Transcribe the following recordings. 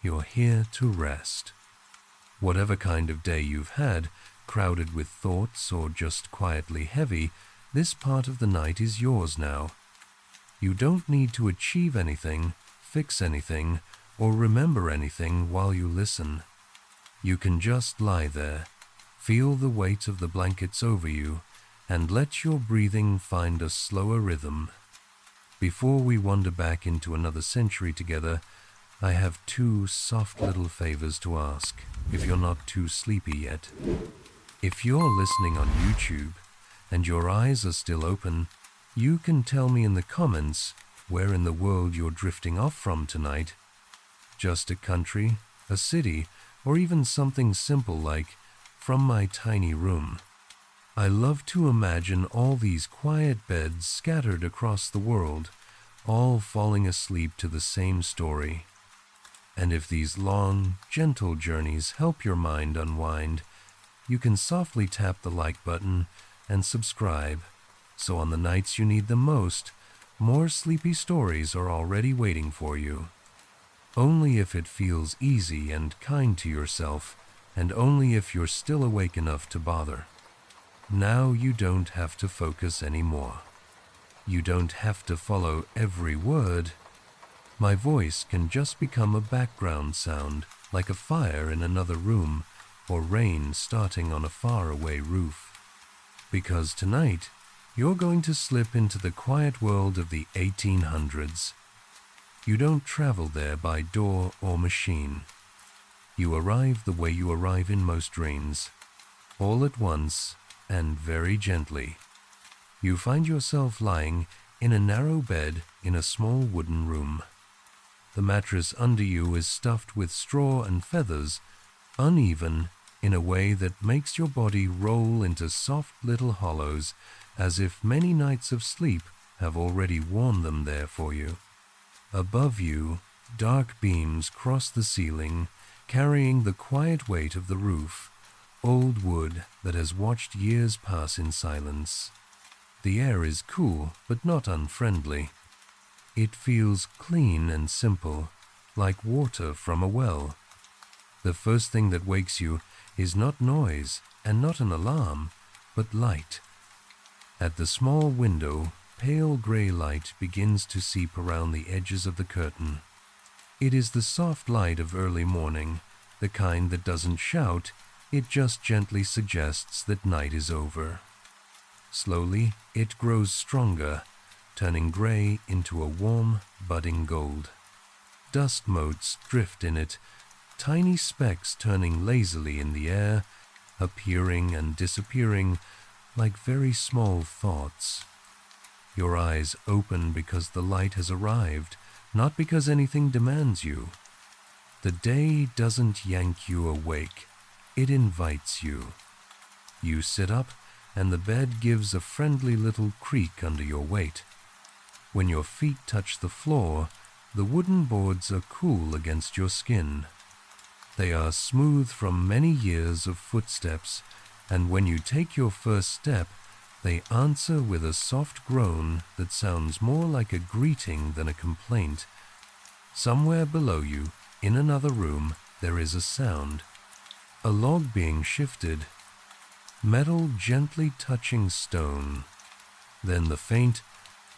You're here to rest. Whatever kind of day you've had, crowded with thoughts or just quietly heavy, this part of the night is yours now. You don't need to achieve anything, fix anything, or remember anything while you listen. You can just lie there, feel the weight of the blankets over you, and let your breathing find a slower rhythm. Before we wander back into another century together, I have two soft little favors to ask, if you're not too sleepy yet. If you're listening on YouTube and your eyes are still open, you can tell me in the comments where in the world you're drifting off from tonight. Just a country, a city, or even something simple like from my tiny room. I love to imagine all these quiet beds scattered across the world, all falling asleep to the same story. And if these long, gentle journeys help your mind unwind, you can softly tap the like button and subscribe, so on the nights you need them most, more sleepy stories are already waiting for you. Only if it feels easy and kind to yourself, and only if you're still awake enough to bother. Now you don't have to focus anymore. You don't have to follow every word. My voice can just become a background sound, like a fire in another room, or rain starting on a faraway roof. Because tonight, you're going to slip into the quiet world of the 1800s. You don't travel there by door or machine. You arrive the way you arrive in most dreams, all at once and very gently. You find yourself lying in a narrow bed in a small wooden room. The mattress under you is stuffed with straw and feathers, uneven in a way that makes your body roll into soft little hollows, as if many nights of sleep have already worn them there for you. Above you, dark beams cross the ceiling, carrying the quiet weight of the roof, old wood that has watched years pass in silence. The air is cool, but not unfriendly. It feels clean and simple, like water from a well. The first thing that wakes you is not noise and not an alarm, but light. At the small window, pale gray light begins to seep around the edges of the curtain. It is the soft light of early morning, the kind that doesn't shout, it just gently suggests that night is over. Slowly, it grows stronger, turning gray into a warm, budding gold. Dust motes drift in it, tiny specks turning lazily in the air, appearing and disappearing like very small thoughts. Your eyes open because the light has arrived, not because anything demands you. The day doesn't yank you awake, it invites you. You sit up, and the bed gives a friendly little creak under your weight. When your feet touch the floor, the wooden boards are cool against your skin. They are smooth from many years of footsteps, and when you take your first step, they answer with a soft groan that sounds more like a greeting than a complaint. Somewhere below you, in another room, there is a sound. A log being shifted, metal gently touching stone. Then the faint,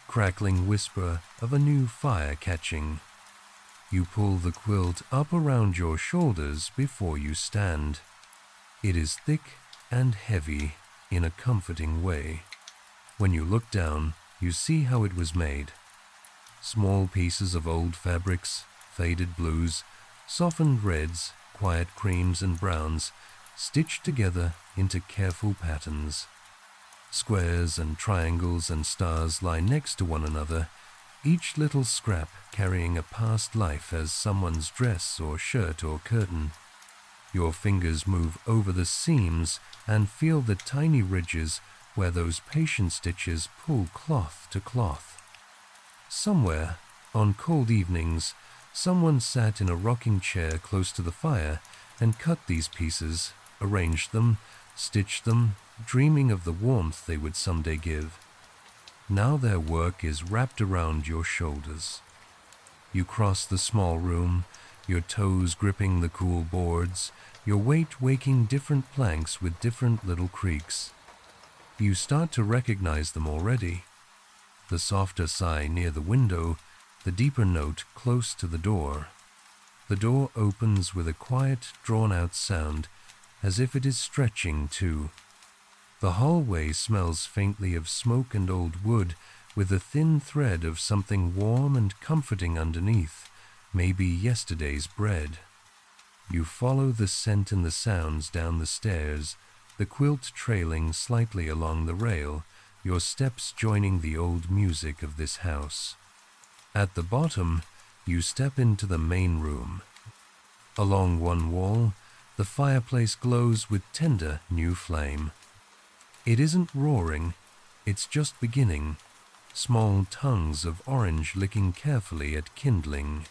crackling whisper of a new fire catching. You pull the quilt up around your shoulders before you stand. It is thick and heavy in a comforting way. When you look down, you see how it was made. Small pieces of old fabrics, faded blues, softened reds, quiet creams and browns, stitched together into careful patterns. Squares and triangles and stars lie next to one another, each little scrap carrying a past life as someone's dress or shirt or curtain. Your fingers move over the seams and feel the tiny ridges where those patient stitches pull cloth to cloth. Somewhere, on cold evenings, someone sat in a rocking chair close to the fire and cut these pieces, arranged them, stitched them, dreaming of the warmth they would someday give. Now their work is wrapped around your shoulders. You cross the small room, your toes gripping the cool boards, your weight waking different planks with different little creaks. You start to recognize them already. The softer sigh near the window, the deeper note close to the door. The door opens with a quiet, drawn-out sound, as if it is stretching too. The hallway smells faintly of smoke and old wood, with a thin thread of something warm and comforting underneath, maybe yesterday's bread. You follow the scent and the sounds down the stairs, the quilt trailing slightly along the rail, your steps joining the old music of this house. At the bottom, you step into the main room. Along one wall, the fireplace glows with tender new flame. It isn't roaring, it's just beginning, small tongues of orange licking carefully at kindling.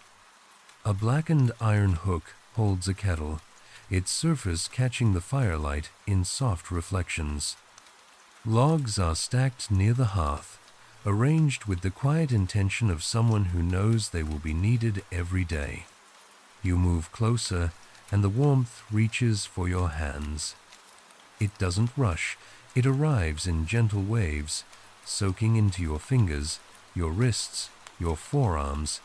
A blackened iron hook holds a kettle, its surface catching the firelight in soft reflections. Logs are stacked near the hearth, arranged with the quiet intention of someone who knows they will be needed every day. You move closer, and the warmth reaches for your hands. It doesn't rush, it arrives in gentle waves, soaking into your fingers, your wrists, your forearms.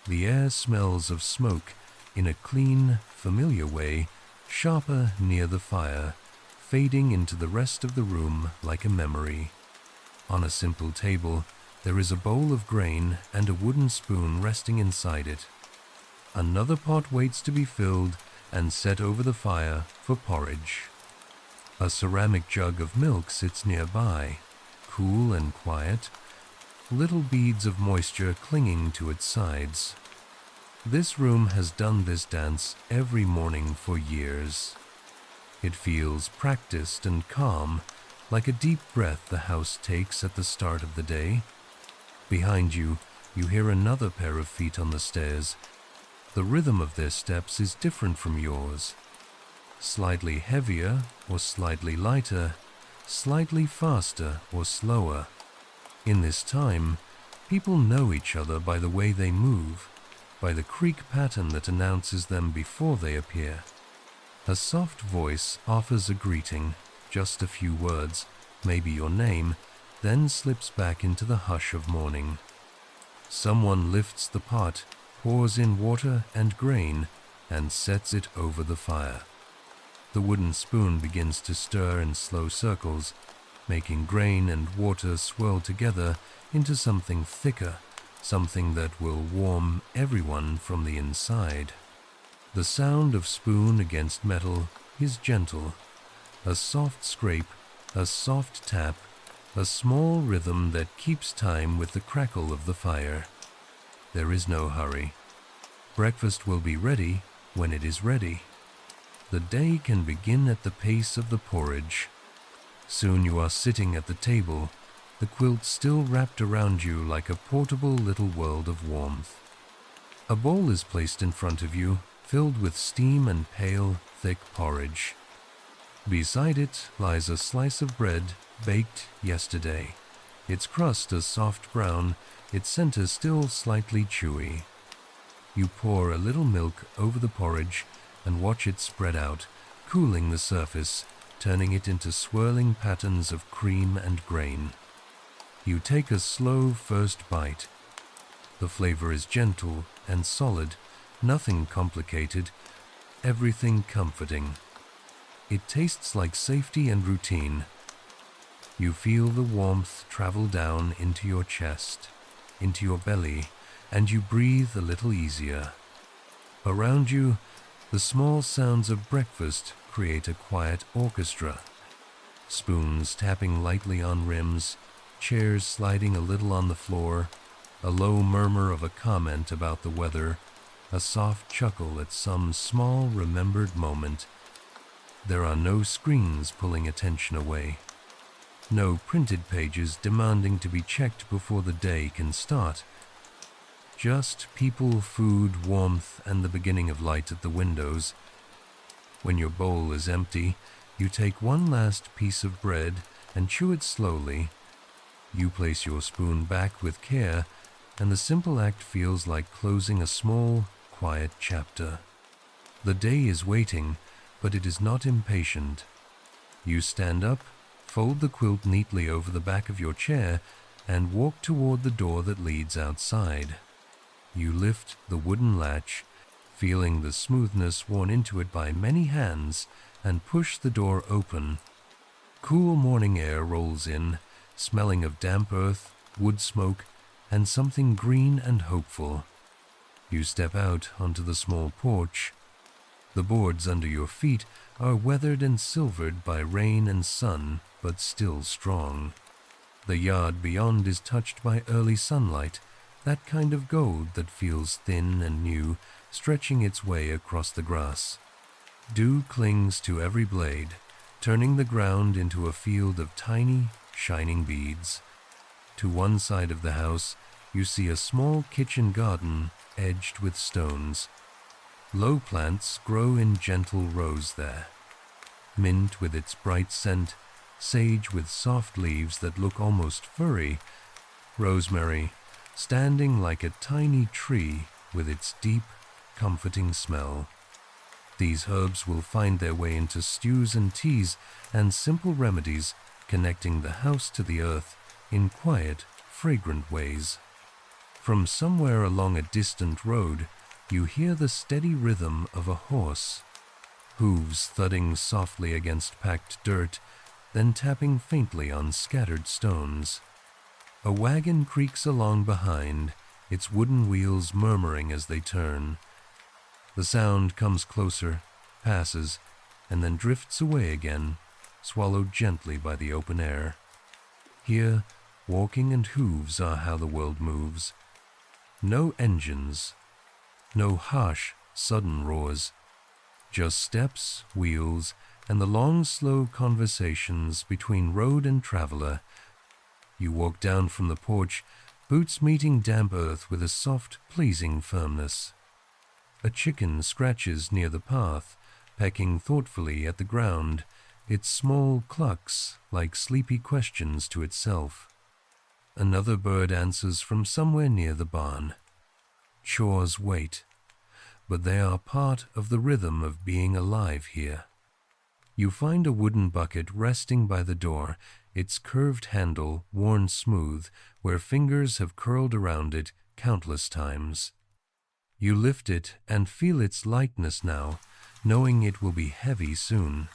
The air smells of smoke in a clean, familiar way, sharper near the fire, fading into the rest of the room like a memory. On a simple table, there is a bowl of grain and a wooden spoon resting inside it. Another pot waits to be filled and set over the fire for porridge. A ceramic jug of milk sits nearby, cool and quiet, little beads of moisture clinging to its sides. This room has done this dance every morning for years. It feels practiced and calm, like a deep breath the house takes at the start of the day. Behind you, you hear another pair of feet on the stairs. The rhythm of their steps is different from yours. Slightly heavier or slightly lighter, slightly faster or slower. In this time, people know each other by the way they move, by the creak pattern that announces them before they appear. A soft voice offers a greeting, just a few words, maybe your name, then slips back into the hush of morning. Someone lifts the pot, pours in water and grain, and sets it over the fire. The wooden spoon begins to stir in slow circles, making grain and water swirl together into something thicker, something that will warm everyone from the inside. The sound of spoon against metal is gentle, a soft scrape, a soft tap, a small rhythm that keeps time with the crackle of the fire. There is no hurry. Breakfast will be ready when it is ready. The day can begin at the pace of the porridge. Soon you are sitting at the table, the quilt still wrapped around you like a portable little world of warmth. A bowl is placed in front of you, filled with steam and pale, thick porridge. Beside it lies a slice of bread baked yesterday, its crust a soft brown, its center still slightly chewy. You pour a little milk over the porridge and watch it spread out, cooling the surface, turning it into swirling patterns of cream and grain. You take a slow first bite. The flavor is gentle and solid, nothing complicated, everything comforting. It tastes like safety and routine. You feel the warmth travel down into your chest, into your belly, and you breathe a little easier. Around you, the small sounds of breakfast create a quiet orchestra. Spoons tapping lightly on rims, chairs sliding a little on the floor, a low murmur of a comment about the weather, a soft chuckle at some small remembered moment. There are no screens pulling attention away. No printed pages demanding to be checked before the day can start. Just people, food, warmth, and the beginning of light at the windows. When your bowl is empty, you take one last piece of bread and chew it slowly. You place your spoon back with care, and the simple act feels like closing a small, quiet chapter. The day is waiting, but it is not impatient. You stand up, fold the quilt neatly over the back of your chair, and walk toward the door that leads outside. You lift the wooden latch, feeling the smoothness worn into it by many hands, and push the door open. Cool morning air rolls in, smelling of damp earth, wood smoke, and something green and hopeful. You step out onto the small porch. The boards under your feet are weathered and silvered by rain and sun, but still strong. The yard beyond is touched by early sunlight, that kind of gold that feels thin and new, stretching its way across the grass. Dew clings to every blade, turning the ground into a field of tiny, shining beads. To one side of the house, you see a small kitchen garden edged with stones. Low plants grow in gentle rows there. Mint with its bright scent, sage with soft leaves that look almost furry, rosemary standing like a tiny tree with its deep, comforting smell. These herbs will find their way into stews and teas and simple remedies, connecting the house to the earth in quiet, fragrant ways. From somewhere along a distant road, you hear the steady rhythm of a horse, hooves thudding softly against packed dirt, then tapping faintly on scattered stones. A wagon creaks along behind, its wooden wheels murmuring as they turn. The sound comes closer, passes, and then drifts away again, swallowed gently by the open air. Here, walking and hooves are how the world moves. No engines, no harsh, sudden roars, just steps, wheels, and the long, slow conversations between road and traveler. You walk down from the porch, boots meeting damp earth with a soft, pleasing firmness. A chicken scratches near the path, pecking thoughtfully at the ground, its small clucks like sleepy questions to itself. Another bird answers from somewhere near the barn. Chores wait, but they are part of the rhythm of being alive here. You find a wooden bucket resting by the door, its curved handle worn smooth where fingers have curled around it countless times. You lift it and feel its lightness now, knowing it will be heavy soon.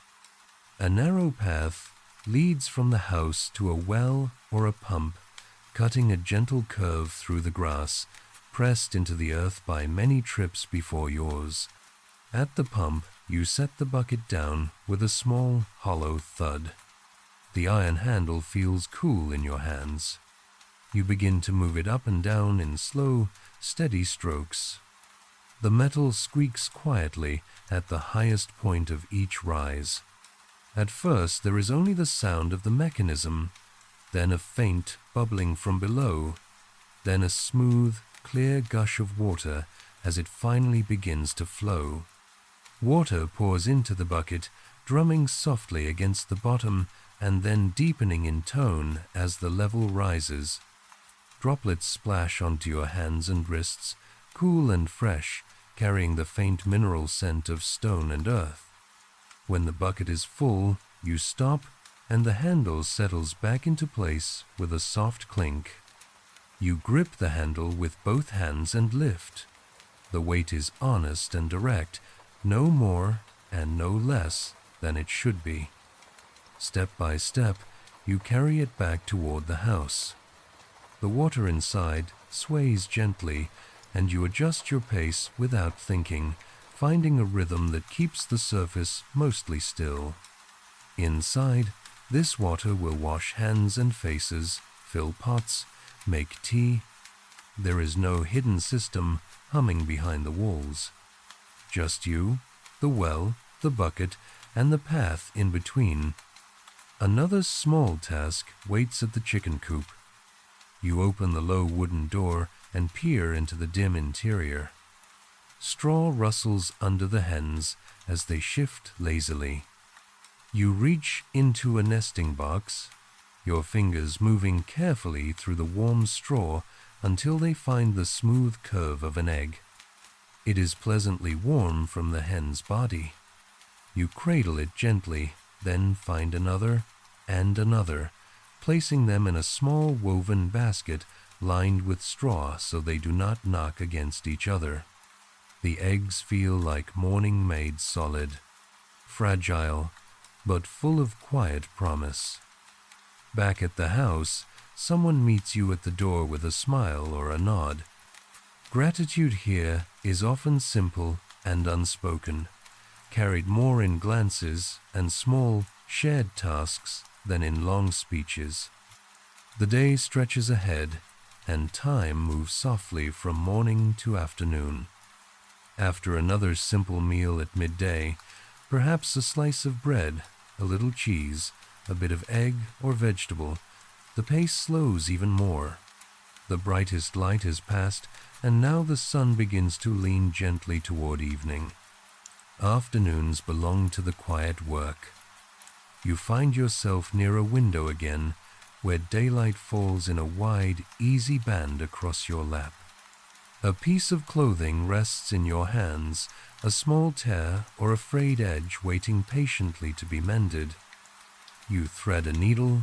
A narrow path leads from the house to a well or a pump, cutting a gentle curve through the grass, pressed into the earth by many trips before yours. At the pump, you set the bucket down with a small, hollow thud. The iron handle feels cool in your hands. You begin to move it up and down in slow, steady strokes. The metal squeaks quietly at the highest point of each rise. At first, there is only the sound of the mechanism, then a faint bubbling from below, then a smooth, clear gush of water as it finally begins to flow. Water pours into the bucket, drumming softly against the bottom and then deepening in tone as the level rises. Droplets splash onto your hands and wrists, cool and fresh, carrying the faint mineral scent of stone and earth. When the bucket is full, you stop, and the handle settles back into place with a soft clink. You grip the handle with both hands and lift. The weight is honest and direct, no more and no less than it should be. Step by step, you carry it back toward the house. The water inside sways gently, and you adjust your pace without thinking, finding a rhythm that keeps the surface mostly still. Inside, this water will wash hands and faces, fill pots, make tea. There is no hidden system humming behind the walls. Just you, the well, the bucket, and the path in between. Another small task waits at the chicken coop. You open the low wooden door and peer into the dim interior. Straw rustles under the hens as they shift lazily. You reach into a nesting box, your fingers moving carefully through the warm straw until they find the smooth curve of an egg. It is pleasantly warm from the hen's body. You cradle it gently, then find another and another, placing them in a small woven basket lined with straw so they do not knock against each other. The eggs feel like morning made solid, fragile, but full of quiet promise. Back at the house, someone meets you at the door with a smile or a nod. Gratitude here is often simple and unspoken, carried more in glances and small, shared tasks than in long speeches. The day stretches ahead, and time moves softly from morning to afternoon. After another simple meal at midday, perhaps a slice of bread, a little cheese, a bit of egg or vegetable, the pace slows even more. The brightest light has passed, and now the sun begins to lean gently toward evening. Afternoons belong to the quiet work. You find yourself near a window again, where daylight falls in a wide, easy band across your lap. A piece of clothing rests in your hands, a small tear or a frayed edge waiting patiently to be mended. You thread a needle,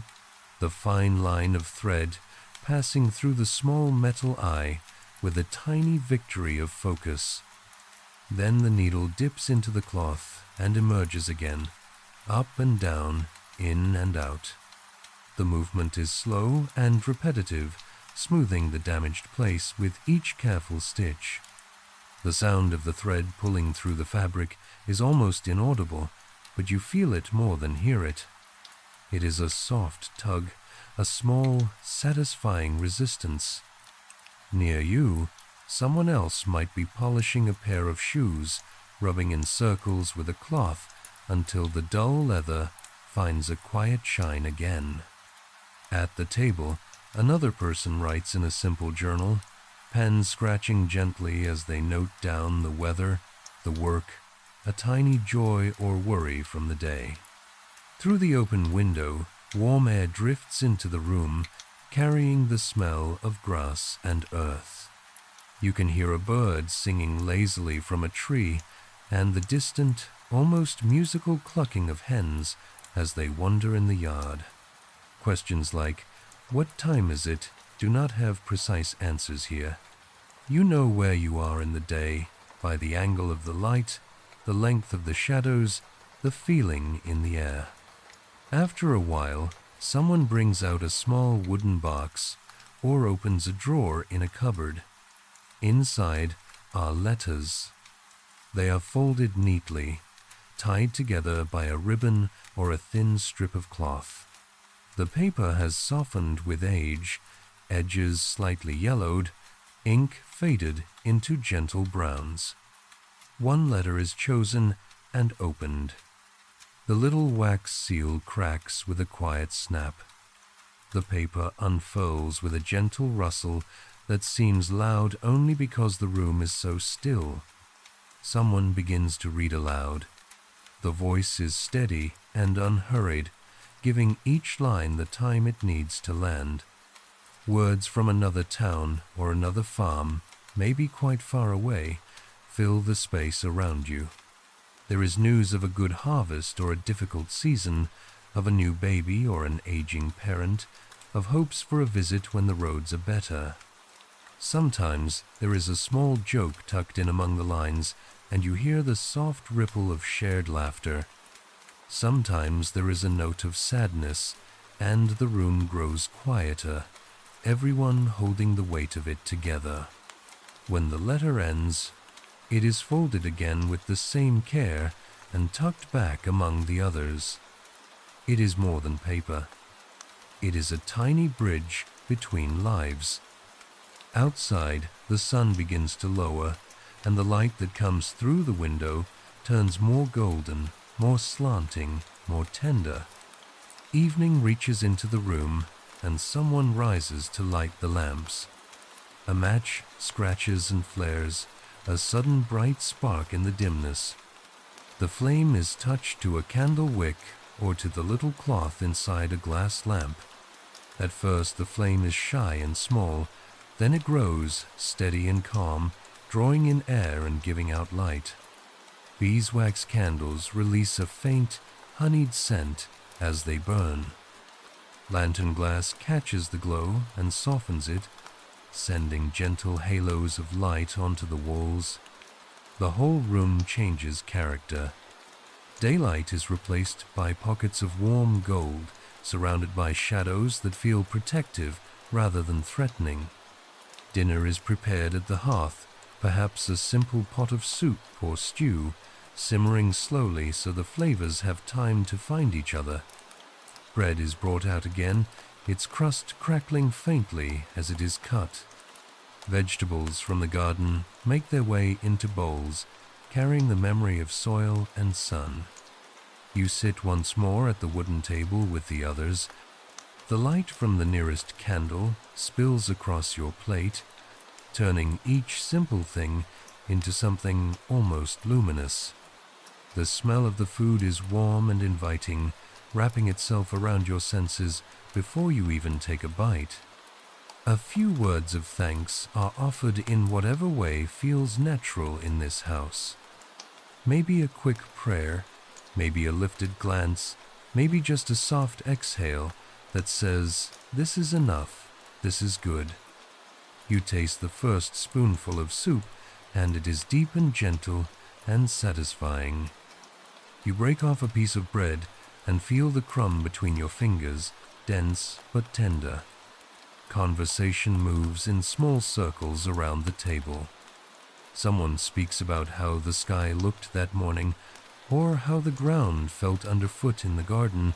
the fine line of thread passing through the small metal eye with a tiny victory of focus. Then the needle dips into the cloth and emerges again, up and down, in and out. The movement is slow and repetitive, smoothing the damaged place with each careful stitch. The sound of the thread pulling through the fabric is almost inaudible, but you feel it more than hear it. It is a soft tug, a small, satisfying resistance. Near you, someone else might be polishing a pair of shoes, rubbing in circles with a cloth until the dull leather finds a quiet shine again. At the table, another person writes in a simple journal, pen scratching gently as they note down the weather, the work, a tiny joy or worry from the day. Through the open window, warm air drifts into the room, carrying the smell of grass and earth. You can hear a bird singing lazily from a tree, and the distant, almost musical clucking of hens as they wander in the yard. Questions like, "What time is it?" do not have precise answers here. You know where you are in the day by the angle of the light, the length of the shadows, the feeling in the air. After a while, someone brings out a small wooden box or opens a drawer in a cupboard. Inside are letters. They are folded neatly, tied together by a ribbon or a thin strip of cloth. The paper has softened with age, edges slightly yellowed, ink faded into gentle browns. One letter is chosen and opened. The little wax seal cracks with a quiet snap. The paper unfurls with a gentle rustle that seems loud only because the room is so still. Someone begins to read aloud. The voice is steady and unhurried, giving each line the time it needs to land. Words from another town or another farm, maybe quite far away, fill the space around you. There is news of a good harvest or a difficult season, of a new baby or an aging parent, of hopes for a visit when the roads are better. Sometimes there is a small joke tucked in among the lines, and you hear the soft ripple of shared laughter. Sometimes there is a note of sadness, and the room grows quieter, everyone holding the weight of it together. When the letter ends, it is folded again with the same care and tucked back among the others. It is more than paper. It is a tiny bridge between lives. Outside, the sun begins to lower, and the light that comes through the window turns more golden, more slanting, more tender. Evening reaches into the room, and someone rises to light the lamps. A match scratches and flares, a sudden bright spark in the dimness. The flame is touched to a candle wick or to the little cloth inside a glass lamp. At first the flame is shy and small, then it grows, steady and calm, drawing in air and giving out light. Beeswax candles release a faint, honeyed scent as they burn. Lantern glass catches the glow and softens it, sending gentle halos of light onto the walls. The whole room changes character. Daylight is replaced by pockets of warm gold, surrounded by shadows that feel protective rather than threatening. Dinner is prepared at the hearth, perhaps a simple pot of soup or stew, simmering slowly so the flavors have time to find each other. Bread is brought out again, its crust crackling faintly as it is cut. Vegetables from the garden make their way into bowls, carrying the memory of soil and sun. You sit once more at the wooden table with the others. The light from the nearest candle spills across your plate, turning each simple thing into something almost luminous. The smell of the food is warm and inviting, wrapping itself around your senses before you even take a bite. A few words of thanks are offered in whatever way feels natural in this house. Maybe a quick prayer, maybe a lifted glance, maybe just a soft exhale that says, "This is enough, this is good." You taste the first spoonful of soup, and it is deep and gentle and satisfying. You break off a piece of bread and feel the crumb between your fingers, dense but tender. Conversation moves in small circles around the table. Someone speaks about how the sky looked that morning, or how the ground felt underfoot in the garden,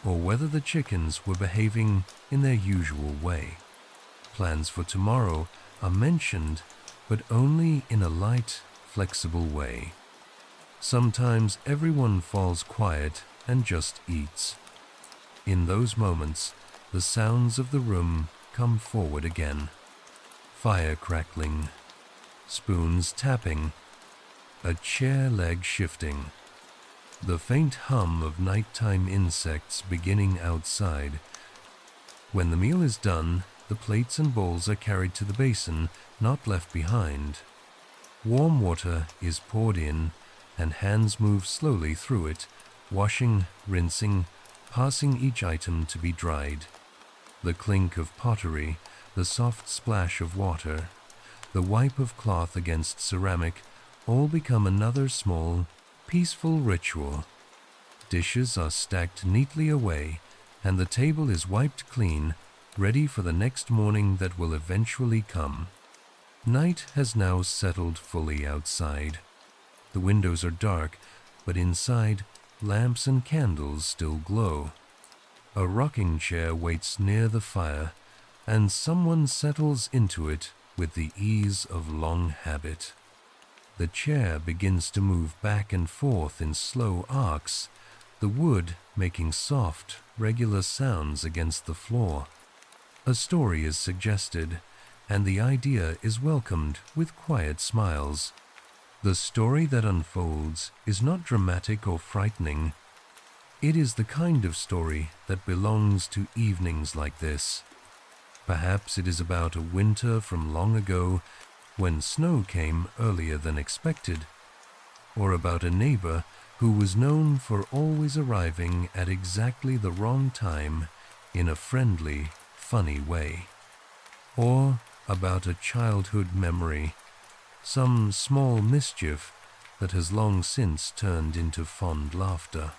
or whether the chickens were behaving in their usual way. Plans for tomorrow are mentioned, but only in a light, flexible way. Sometimes everyone falls quiet and just eats. In those moments, the sounds of the room come forward again. Fire crackling, spoons tapping, a chair leg shifting, the faint hum of nighttime insects beginning outside. When the meal is done, the plates and bowls are carried to the basin, not left behind. Warm water is poured in, and hands move slowly through it, washing, rinsing, passing each item to be dried. The clink of pottery, the soft splash of water, the wipe of cloth against ceramic, all become another small, peaceful ritual. Dishes are stacked neatly away, and the table is wiped clean, ready for the next morning that will eventually come. Night has now settled fully outside. The windows are dark, but inside, lamps and candles still glow. A rocking chair waits near the fire, and someone settles into it with the ease of long habit. The chair begins to move back and forth in slow arcs, the wood making soft, regular sounds against the floor. A story is suggested, and the idea is welcomed with quiet smiles. The story that unfolds is not dramatic or frightening. It is the kind of story that belongs to evenings like this. Perhaps it is about a winter from long ago when snow came earlier than expected, or about a neighbor who was known for always arriving at exactly the wrong time in a friendly, funny way, or about a childhood memory, some small mischief that has long since turned into fond laughter.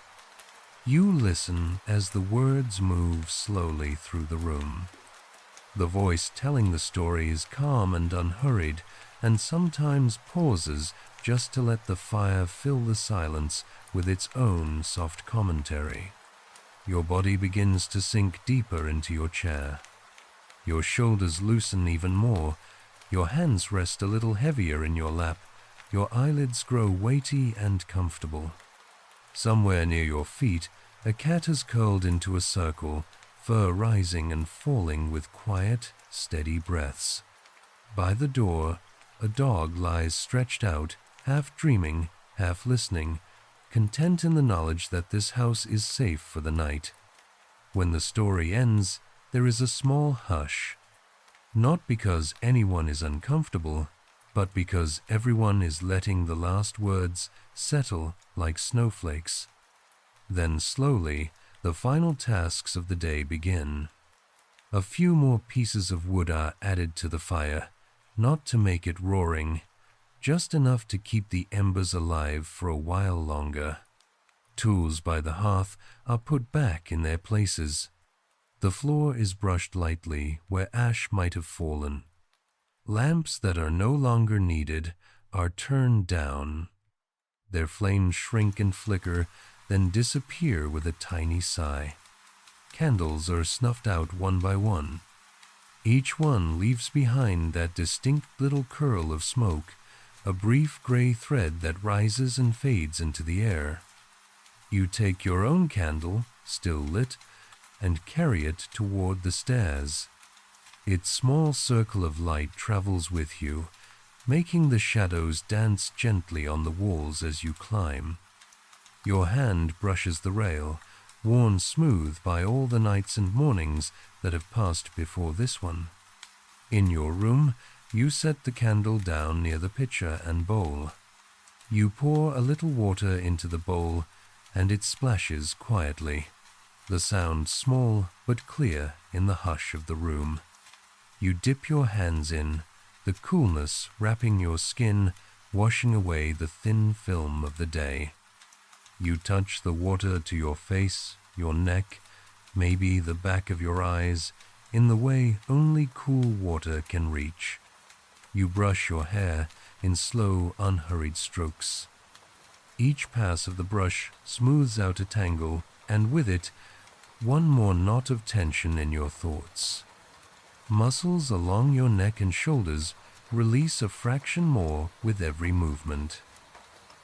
You listen as the words move slowly through the room. The voice telling the story is calm and unhurried, and sometimes pauses just to let the fire fill the silence with its own soft commentary. Your body begins to sink deeper into your chair. Your shoulders loosen even more. Your hands rest a little heavier in your lap. Your eyelids grow weighty and comfortable. Somewhere near your feet, a cat has curled into a circle, fur rising and falling with quiet, steady breaths. By the door, a dog lies stretched out, half dreaming, half listening, content in the knowledge that this house is safe for the night. When the story ends, there is a small hush. Not because anyone is uncomfortable, but because everyone is letting the last words settle like snowflakes. Then slowly, the final tasks of the day begin. A few more pieces of wood are added to the fire, not to make it roaring, just enough to keep the embers alive for a while longer. Tools by the hearth are put back in their places. The floor is brushed lightly where ash might have fallen. Lamps that are no longer needed are turned down. Their flames shrink and flicker, then disappear with a tiny sigh. Candles are snuffed out one by one. Each one leaves behind that distinct little curl of smoke, a brief gray thread that rises and fades into the air. You take your own candle, still lit, and carry it toward the stairs. Its small circle of light travels with you, making the shadows dance gently on the walls as you climb. Your hand brushes the rail, worn smooth by all the nights and mornings that have passed before this one. In your room, you set the candle down near the pitcher and bowl. You pour a little water into the bowl, and it splashes quietly, the sound small but clear in the hush of the room. You dip your hands in, the coolness wrapping your skin, washing away the thin film of the day. You touch the water to your face, your neck, maybe the back of your eyes, in the way only cool water can reach. You brush your hair in slow, unhurried strokes. Each pass of the brush smooths out a tangle, and with it, one more knot of tension in your thoughts. Muscles along your neck and shoulders release a fraction more with every movement.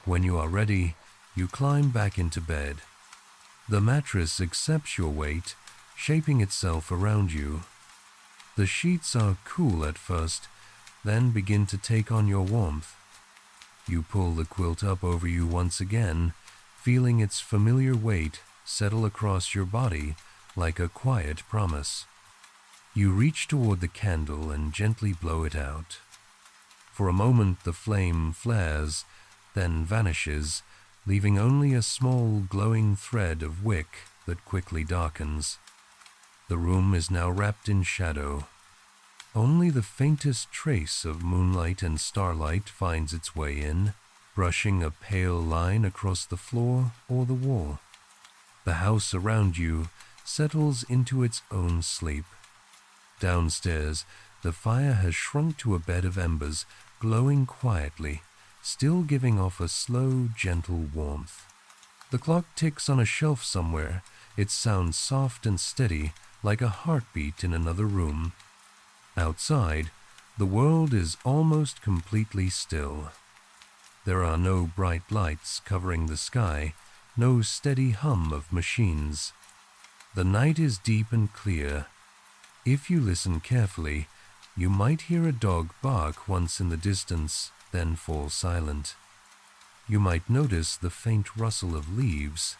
When you are ready, you climb back into bed. The mattress accepts your weight, shaping itself around you. The sheets are cool at first, then begin to take on your warmth. You pull the quilt up over you once again, feeling its familiar weight settle across your body like a quiet promise. You reach toward the candle and gently blow it out. For a moment the flame flares, then vanishes, leaving only a small glowing thread of wick that quickly darkens. The room is now wrapped in shadow. Only the faintest trace of moonlight and starlight finds its way in, brushing a pale line across the floor or the wall. The house around you settles into its own sleep. Downstairs, the fire has shrunk to a bed of embers, glowing quietly, still giving off a slow, gentle warmth. The clock ticks on a shelf somewhere, its sound soft and steady, like a heartbeat in another room. Outside, the world is almost completely still. There are no bright lights covering the sky, no steady hum of machines. The night is deep and clear. If you listen carefully, you might hear a dog bark once in the distance, then fall silent. You might notice the faint rustle of leaves,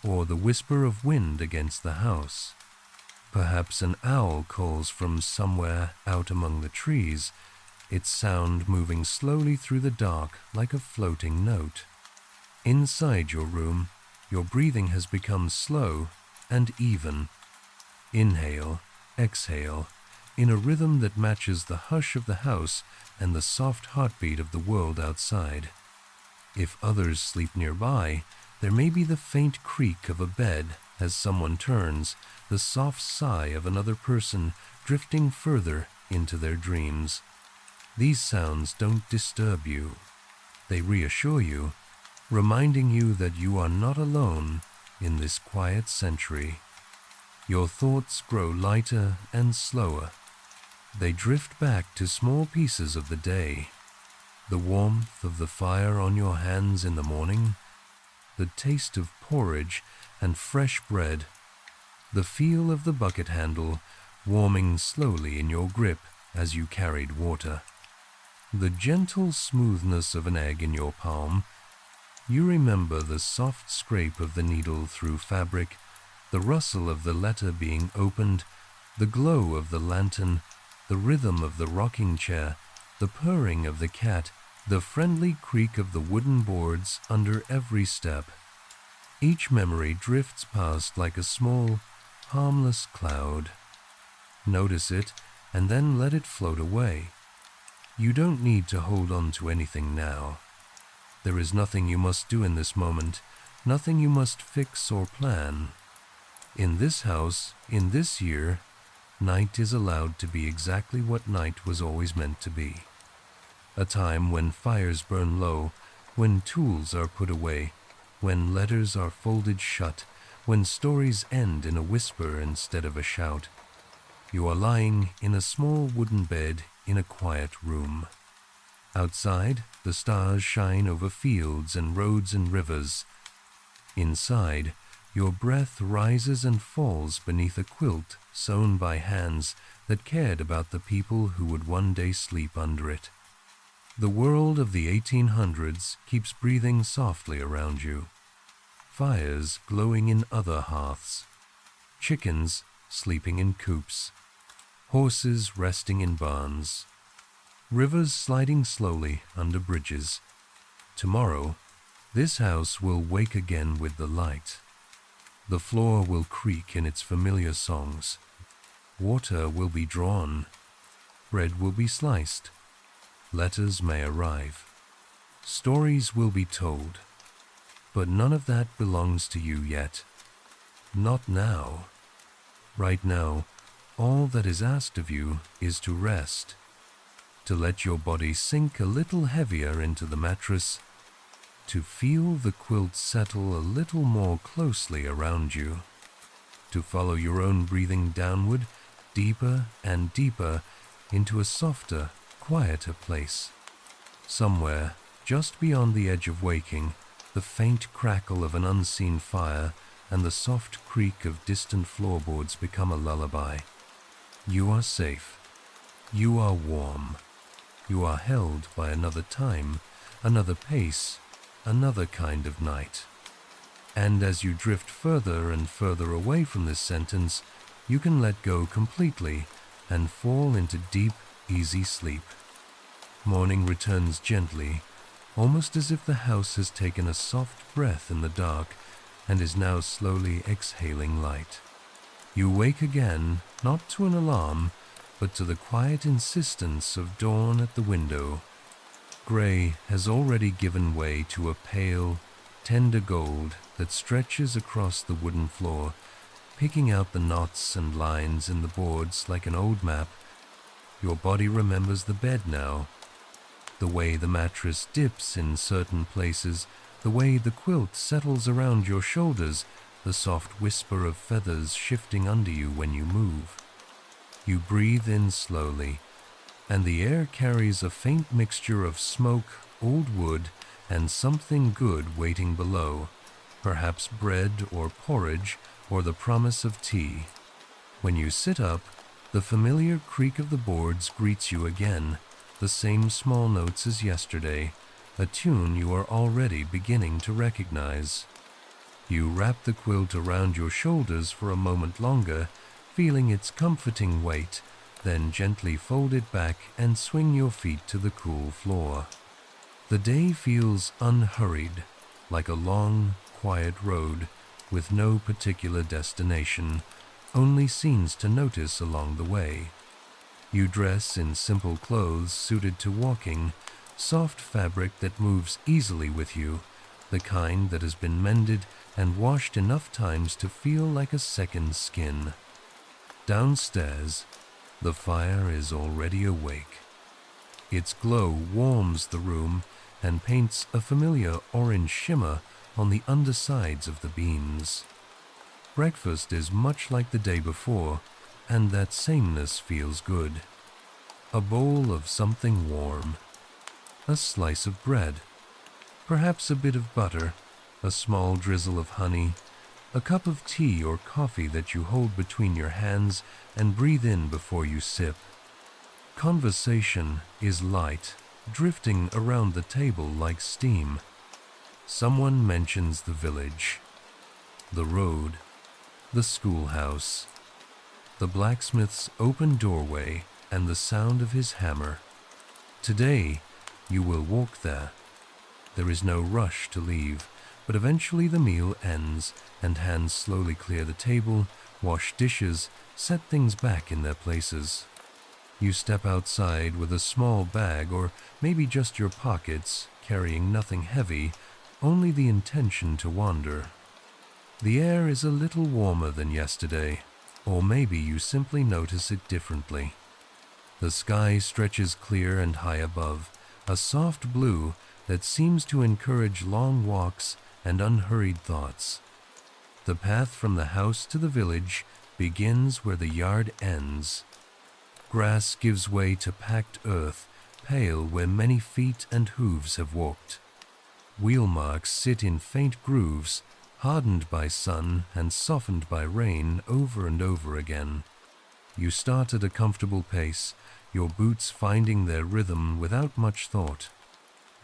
or the whisper of wind against the house. Perhaps an owl calls from somewhere out among the trees, its sound moving slowly through the dark like a floating note. Inside your room, your breathing has become slow and even. Inhale, exhale, in a rhythm that matches the hush of the house and the soft heartbeat of the world outside. If others sleep nearby, there may be the faint creak of a bed as someone turns, the soft sigh of another person drifting further into their dreams. These sounds don't disturb you. They reassure you, reminding you that you are not alone in this quiet century. Your thoughts grow lighter and slower. They drift back to small pieces of the day. The warmth of the fire on your hands in the morning, the taste of porridge and fresh bread, the feel of the bucket handle warming slowly in your grip as you carried water, the gentle smoothness of an egg in your palm. You remember the soft scrape of the needle through fabric, the rustle of the letter being opened, the glow of the lantern, the rhythm of the rocking chair, the purring of the cat, the friendly creak of the wooden boards under every step. Each memory drifts past like a small, harmless cloud. Notice it, and then let it float away. You don't need to hold on to anything now. There is nothing you must do in this moment, nothing you must fix or plan. In this house, in this year, night is allowed to be exactly what night was always meant to be. A time when fires burn low, when tools are put away, when letters are folded shut, when stories end in a whisper instead of a shout. You are lying in a small wooden bed in a quiet room. Outside, the stars shine over fields and roads and rivers. Inside, your breath rises and falls beneath a quilt sewn by hands that cared about the people who would one day sleep under it. The world of the 1800s keeps breathing softly around you. Fires glowing in other hearths. Chickens sleeping in coops. Horses resting in barns. Rivers sliding slowly under bridges. Tomorrow, this house will wake again with the light. The floor will creak in its familiar songs. Water will be drawn. Bread will be sliced. Letters may arrive. Stories will be told. But none of that belongs to you yet. Not now. Right now, all that is asked of you is to rest, to let your body sink a little heavier into the mattress, to feel the quilt settle a little more closely around you, to follow your own breathing downward, deeper and deeper, into a softer, quieter place. Somewhere, just beyond the edge of waking, the faint crackle of an unseen fire and the soft creak of distant floorboards become a lullaby. You are safe. You are warm. You are held by another time, another pace, another kind of night. And as you drift further and further away from this sentence, you can let go completely and fall into deep, easy sleep. Morning returns gently, almost as if the house has taken a soft breath in the dark and is now slowly exhaling light. You wake again, not to an alarm, but to the quiet insistence of dawn at the window. Gray has already given way to a pale, tender gold that stretches across the wooden floor, picking out the knots and lines in the boards like an old map. Your body remembers the bed now, the way the mattress dips in certain places, the way the quilt settles around your shoulders, the soft whisper of feathers shifting under you when you move. You breathe in slowly, and the air carries a faint mixture of smoke, old wood, and something good waiting below, perhaps bread or porridge or the promise of tea. When you sit up, the familiar creak of the boards greets you again, the same small notes as yesterday, a tune you are already beginning to recognize. You wrap the quilt around your shoulders for a moment longer, feeling its comforting weight, then gently fold it back and swing your feet to the cool floor. The day feels unhurried, like a long, quiet road with no particular destination, only scenes to notice along the way. You dress in simple clothes suited to walking, soft fabric that moves easily with you, the kind that has been mended and washed enough times to feel like a second skin. Downstairs, the fire is already awake. Its glow warms the room and paints a familiar orange shimmer on the undersides of the beams. Breakfast is much like the day before, and that sameness feels good. A bowl of something warm, a slice of bread, perhaps a bit of butter, a small drizzle of honey, a cup of tea or coffee that you hold between your hands and breathe in before you sip. Conversation is light, drifting around the table like steam. Someone mentions the village, the road, the schoolhouse, the blacksmith's open doorway and the sound of his hammer. Today, you will walk there. There is no rush to leave, but eventually the meal ends and hands slowly clear the table, wash dishes, set things back in their places. You step outside with a small bag or maybe just your pockets, carrying nothing heavy, only the intention to wander. The air is a little warmer than yesterday, or maybe you simply notice it differently. The sky stretches clear and high above, a soft blue that seems to encourage long walks and unhurried thoughts. The path from the house to the village begins where the yard ends. Grass gives way to packed earth, pale where many feet and hooves have walked. Wheel marks sit in faint grooves, hardened by sun and softened by rain over and over again. You start at a comfortable pace, your boots finding their rhythm without much thought.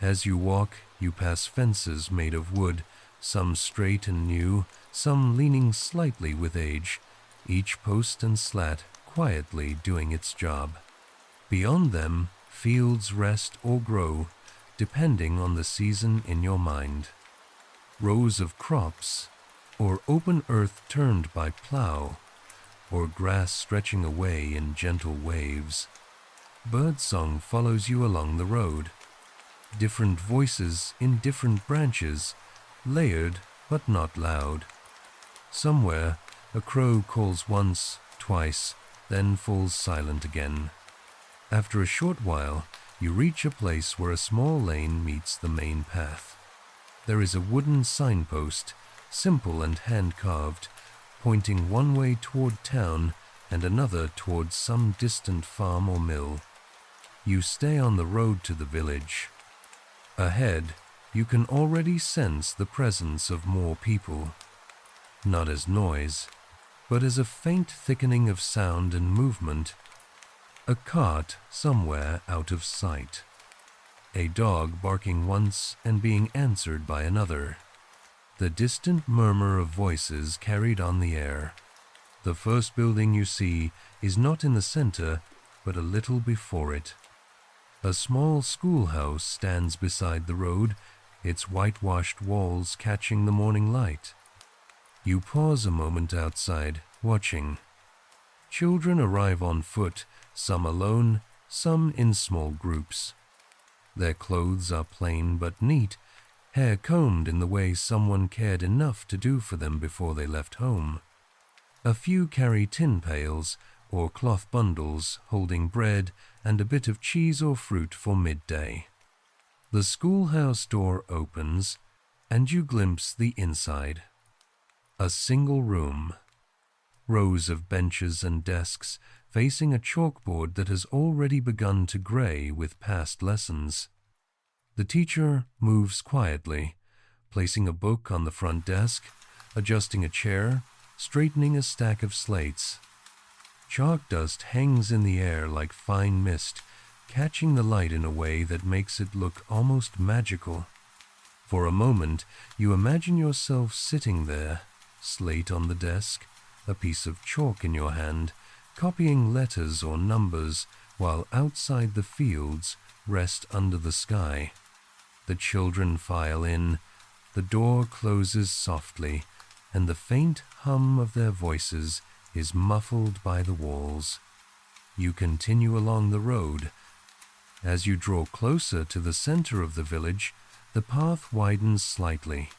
As you walk, you pass fences made of wood, some straight and new, some leaning slightly with age, each post and slat quietly doing its job. Beyond them, fields rest or grow, depending on the season in your mind. Rows of crops, or open earth turned by plow, or grass stretching away in gentle waves. Birdsong follows you along the road. Different voices in different branches, layered but not loud. Somewhere, a crow calls once, twice, then falls silent again. After a short while, you reach a place where a small lane meets the main path. There is a wooden signpost, simple and hand-carved, pointing one way toward town and another towards some distant farm or mill. You stay on the road to the village. Ahead, you can already sense the presence of more people. Not as noise, but as a faint thickening of sound and movement. A cart somewhere out of sight. A dog barking once and being answered by another. The distant murmur of voices carried on the air. The first building you see is not in the center, but a little before it. A small schoolhouse stands beside the road, its whitewashed walls catching the morning light. You pause a moment outside, watching. Children arrive on foot, some alone, some in small groups. Their clothes are plain but neat, hair combed in the way someone cared enough to do for them before they left home. A few carry tin pails or cloth bundles holding bread and a bit of cheese or fruit for midday. The schoolhouse door opens, and you glimpse the inside. A single room. Rows of benches and desks facing a chalkboard that has already begun to gray with past lessons. The teacher moves quietly, placing a book on the front desk, adjusting a chair, straightening a stack of slates. Chalk dust hangs in the air like fine mist, catching the light in a way that makes it look almost magical. For a moment, you imagine yourself sitting there, slate on the desk, a piece of chalk in your hand, copying letters or numbers while outside the fields rest under the sky. The children file in, the door closes softly, and the faint hum of their voices is muffled by the walls. You continue along the road. As you draw closer to the center of the village, the path widens slightly.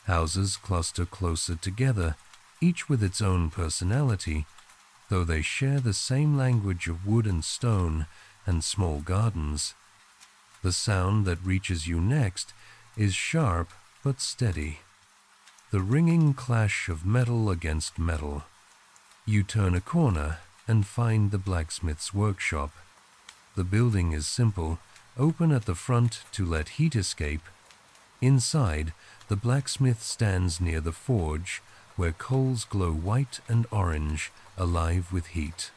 Houses cluster closer together, each with its own personality, though they share the same language of wood and stone and small gardens. The sound that reaches you next is sharp but steady. The ringing clash of metal against metal. You turn a corner and find the blacksmith's workshop. The building is simple, open at the front to let heat escape. Inside, the blacksmith stands near the forge, where coals glow white and orange, alive with heat.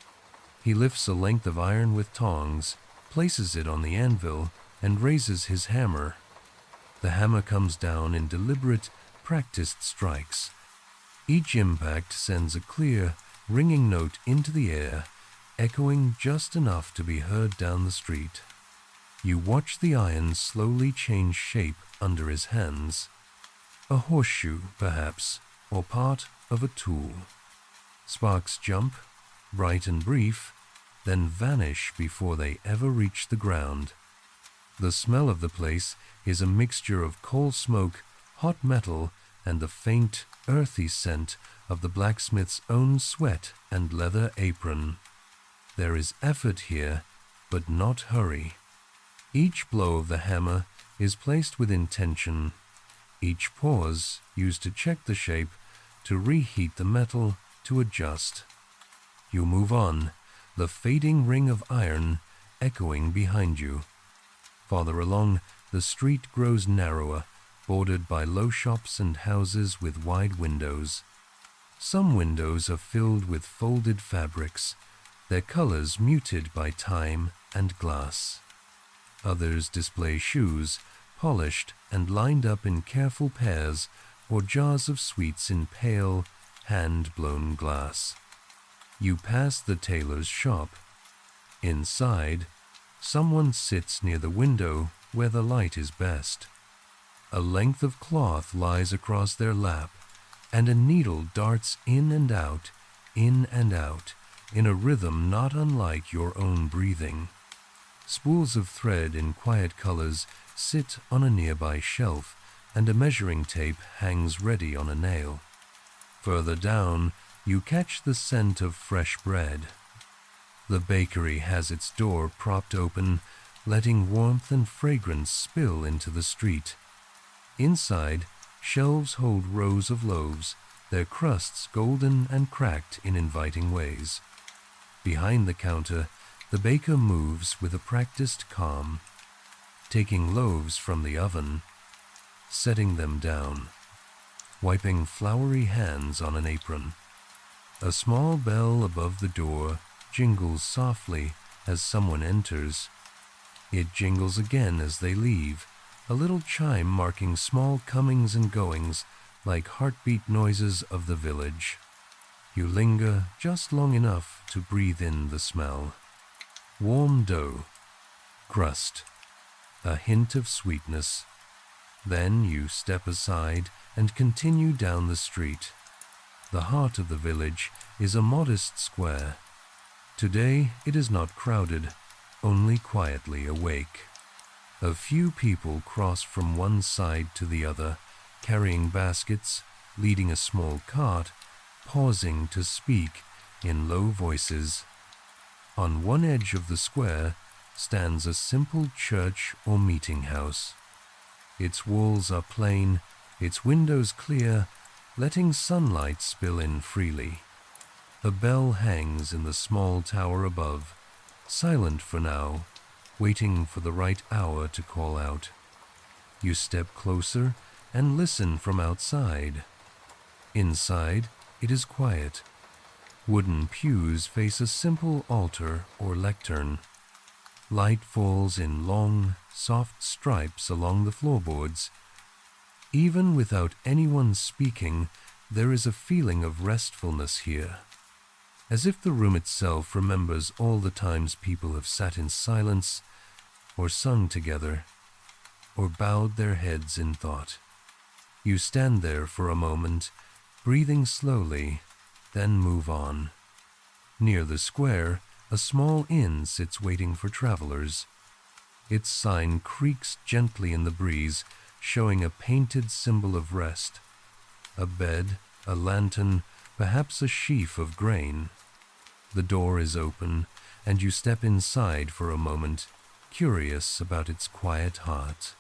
He lifts a length of iron with tongs, places it on the anvil, and raises his hammer. The hammer comes down in deliberate, practiced strikes. Each impact sends a clear, ringing note into the air, echoing just enough to be heard down the street. You watch the iron slowly change shape under his hands. A horseshoe, perhaps, or part of a tool. Sparks jump, bright and brief, then vanish before they ever reach the ground. The smell of the place is a mixture of coal smoke, hot metal, and the faint, earthy scent of the blacksmith's own sweat and leather apron. There is effort here, but not hurry. Each blow of the hammer is placed with intention. Each pause used to check the shape, to reheat the metal, to adjust. You move on, the fading ring of iron echoing behind you. Farther along, the street grows narrower, bordered by low shops and houses with wide windows. Some windows are filled with folded fabrics, their colors muted by time and glass. Others display shoes, polished and lined up in careful pairs, or jars of sweets in pale, hand-blown glass. You pass the tailor's shop. Inside, someone sits near the window where the light is best. A length of cloth lies across their lap, and a needle darts in and out, in a rhythm not unlike your own breathing. Spools of thread in quiet colors sit on a nearby shelf, and a measuring tape hangs ready on a nail. Further down, you catch the scent of fresh bread. The bakery has its door propped open, letting warmth and fragrance spill into the street. Inside, shelves hold rows of loaves, their crusts golden and cracked in inviting ways. Behind the counter, the baker moves with a practiced calm, taking loaves from the oven, setting them down, wiping floury hands on an apron. A small bell above the door jingles softly as someone enters. It jingles again as they leave, a little chime marking small comings and goings like heartbeat noises of the village. You linger just long enough to breathe in the smell. Warm dough, crust, a hint of sweetness. Then you step aside and continue down the street. The heart of the village is a modest square. Today it is not crowded, only quietly awake. A few people cross from one side to the other, carrying baskets, leading a small cart, pausing to speak in low voices. On one edge of the square stands a simple church or meeting house. Its walls are plain, its windows clear, letting sunlight spill in freely. A bell hangs in the small tower above, silent for now, waiting for the right hour to call out. You step closer and listen from outside. Inside, it is quiet. Wooden pews face a simple altar or lectern. Light falls in long, soft stripes along the floorboards. Even without anyone speaking, there is a feeling of restfulness here, as if the room itself remembers all the times people have sat in silence, or sung together, or bowed their heads in thought. You stand there for a moment, breathing slowly, then move on. Near the square, a small inn sits waiting for travelers. Its sign creaks gently in the breeze, showing a painted symbol of rest. A bed, a lantern, perhaps a sheaf of grain. The door is open, and you step inside for a moment, curious about its quiet heart.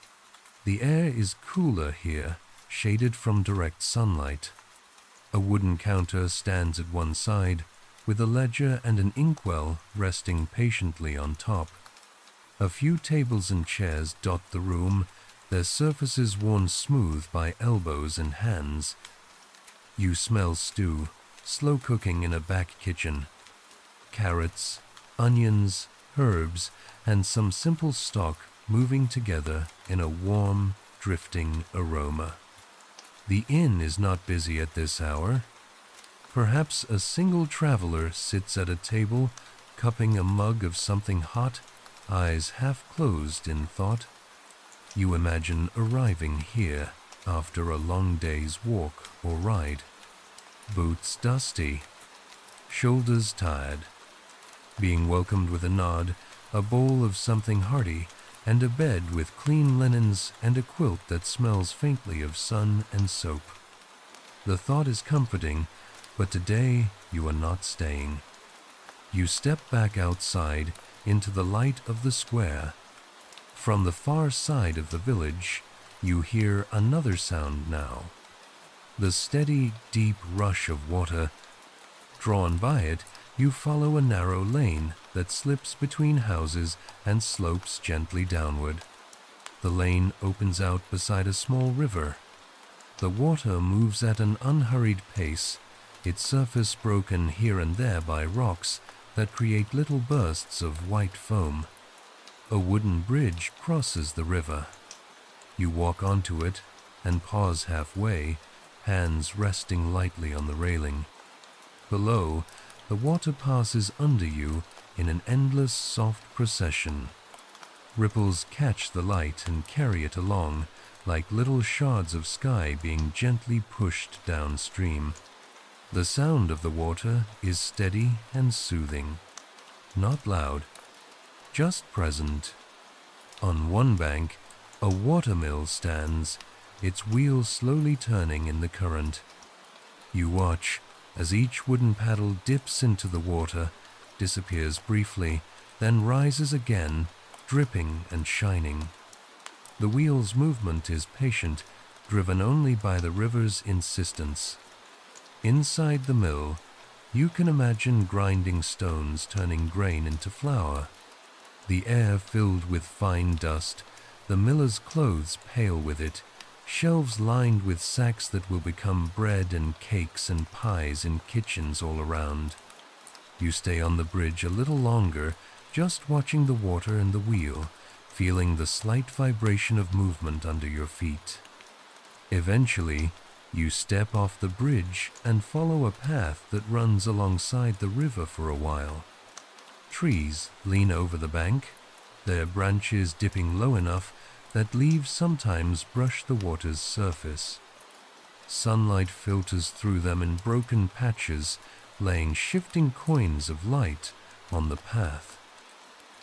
The air is cooler here, shaded from direct sunlight. A wooden counter stands at one side, with a ledger and an inkwell resting patiently on top. A few tables and chairs dot the room, their surfaces worn smooth by elbows and hands. You smell stew, slow cooking in a back kitchen. Carrots, onions, herbs, and some simple stock moving together in a warm, drifting aroma. The inn is not busy at this hour. Perhaps a single traveler sits at a table, cupping a mug of something hot, eyes half closed in thought. You imagine arriving here after a long day's walk or ride, boots dusty, shoulders tired, being welcomed with a nod, a bowl of something hearty, and a bed with clean linens and a quilt that smells faintly of sun and soap. The thought is comforting, but today you are not staying. You step back outside into the light of the square. From the far side of the village, you hear another sound now. The steady, deep rush of water. Drawn by it, you follow a narrow lane that slips between houses and slopes gently downward. The lane opens out beside a small river. The water moves at an unhurried pace, its surface broken here and there by rocks that create little bursts of white foam. A wooden bridge crosses the river. You walk onto it and pause halfway, hands resting lightly on the railing. Below, the water passes under you in an endless soft procession. Ripples catch the light and carry it along, like little shards of sky being gently pushed downstream. The sound of the water is steady and soothing, not loud, just present. On one bank, a watermill stands, its wheels slowly turning in the current. You watch as each wooden paddle dips into the water, disappears briefly, then rises again, dripping and shining. The wheel's movement is patient, driven only by the river's insistence. Inside the mill, you can imagine grinding stones turning grain into flour. The air filled with fine dust, the miller's clothes pale with it, shelves lined with sacks that will become bread and cakes and pies in kitchens all around. You stay on the bridge a little longer, just watching the water and the wheel, feeling the slight vibration of movement under your feet. Eventually, you step off the bridge and follow a path that runs alongside the river for a while. Trees lean over the bank, their branches dipping low enough that leaves sometimes brush the water's surface. Sunlight filters through them in broken patches, laying shifting coins of light on the path.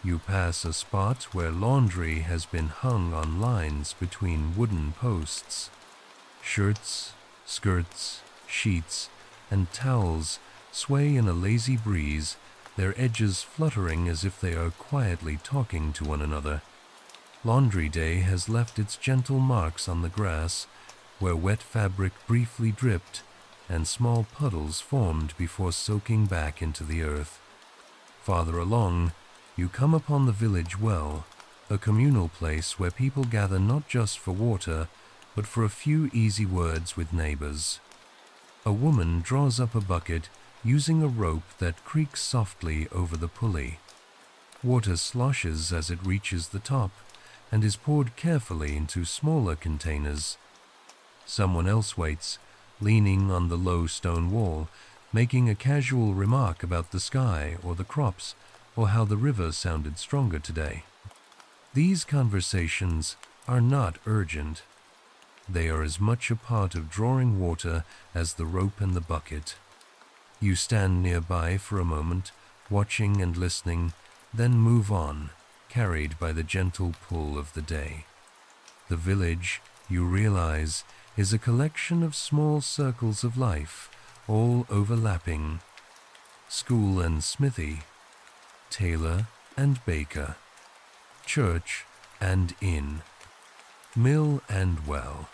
You pass a spot where laundry has been hung on lines between wooden posts. Shirts, skirts, sheets, and towels sway in a lazy breeze, their edges fluttering as if they are quietly talking to one another. Laundry day has left its gentle marks on the grass, where wet fabric briefly dripped and small puddles formed before soaking back into the earth. Farther along, you come upon the village well, a communal place where people gather not just for water, but for a few easy words with neighbors. A woman draws up a bucket using a rope that creaks softly over the pulley. Water sloshes as it reaches the top and is poured carefully into smaller containers. Someone else waits, leaning on the low stone wall, making a casual remark about the sky or the crops or how the river sounded stronger today. These conversations are not urgent. They are as much a part of drawing water as the rope and the bucket. You stand nearby for a moment, watching and listening, then move on, carried by the gentle pull of the day. The village, you realize, is a collection of small circles of life, all overlapping. School and smithy, tailor and baker, church and inn, mill and well.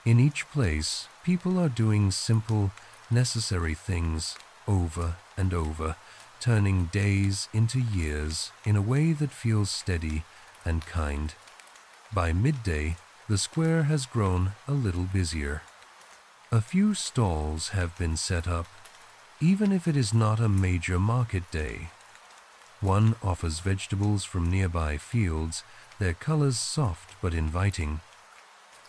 In each place, people are doing simple, necessary things over and over, turning days into years in a way that feels steady and kind. By midday, the square has grown a little busier. A few stalls have been set up, even if it is not a major market day. One offers vegetables from nearby fields, their colors soft but inviting.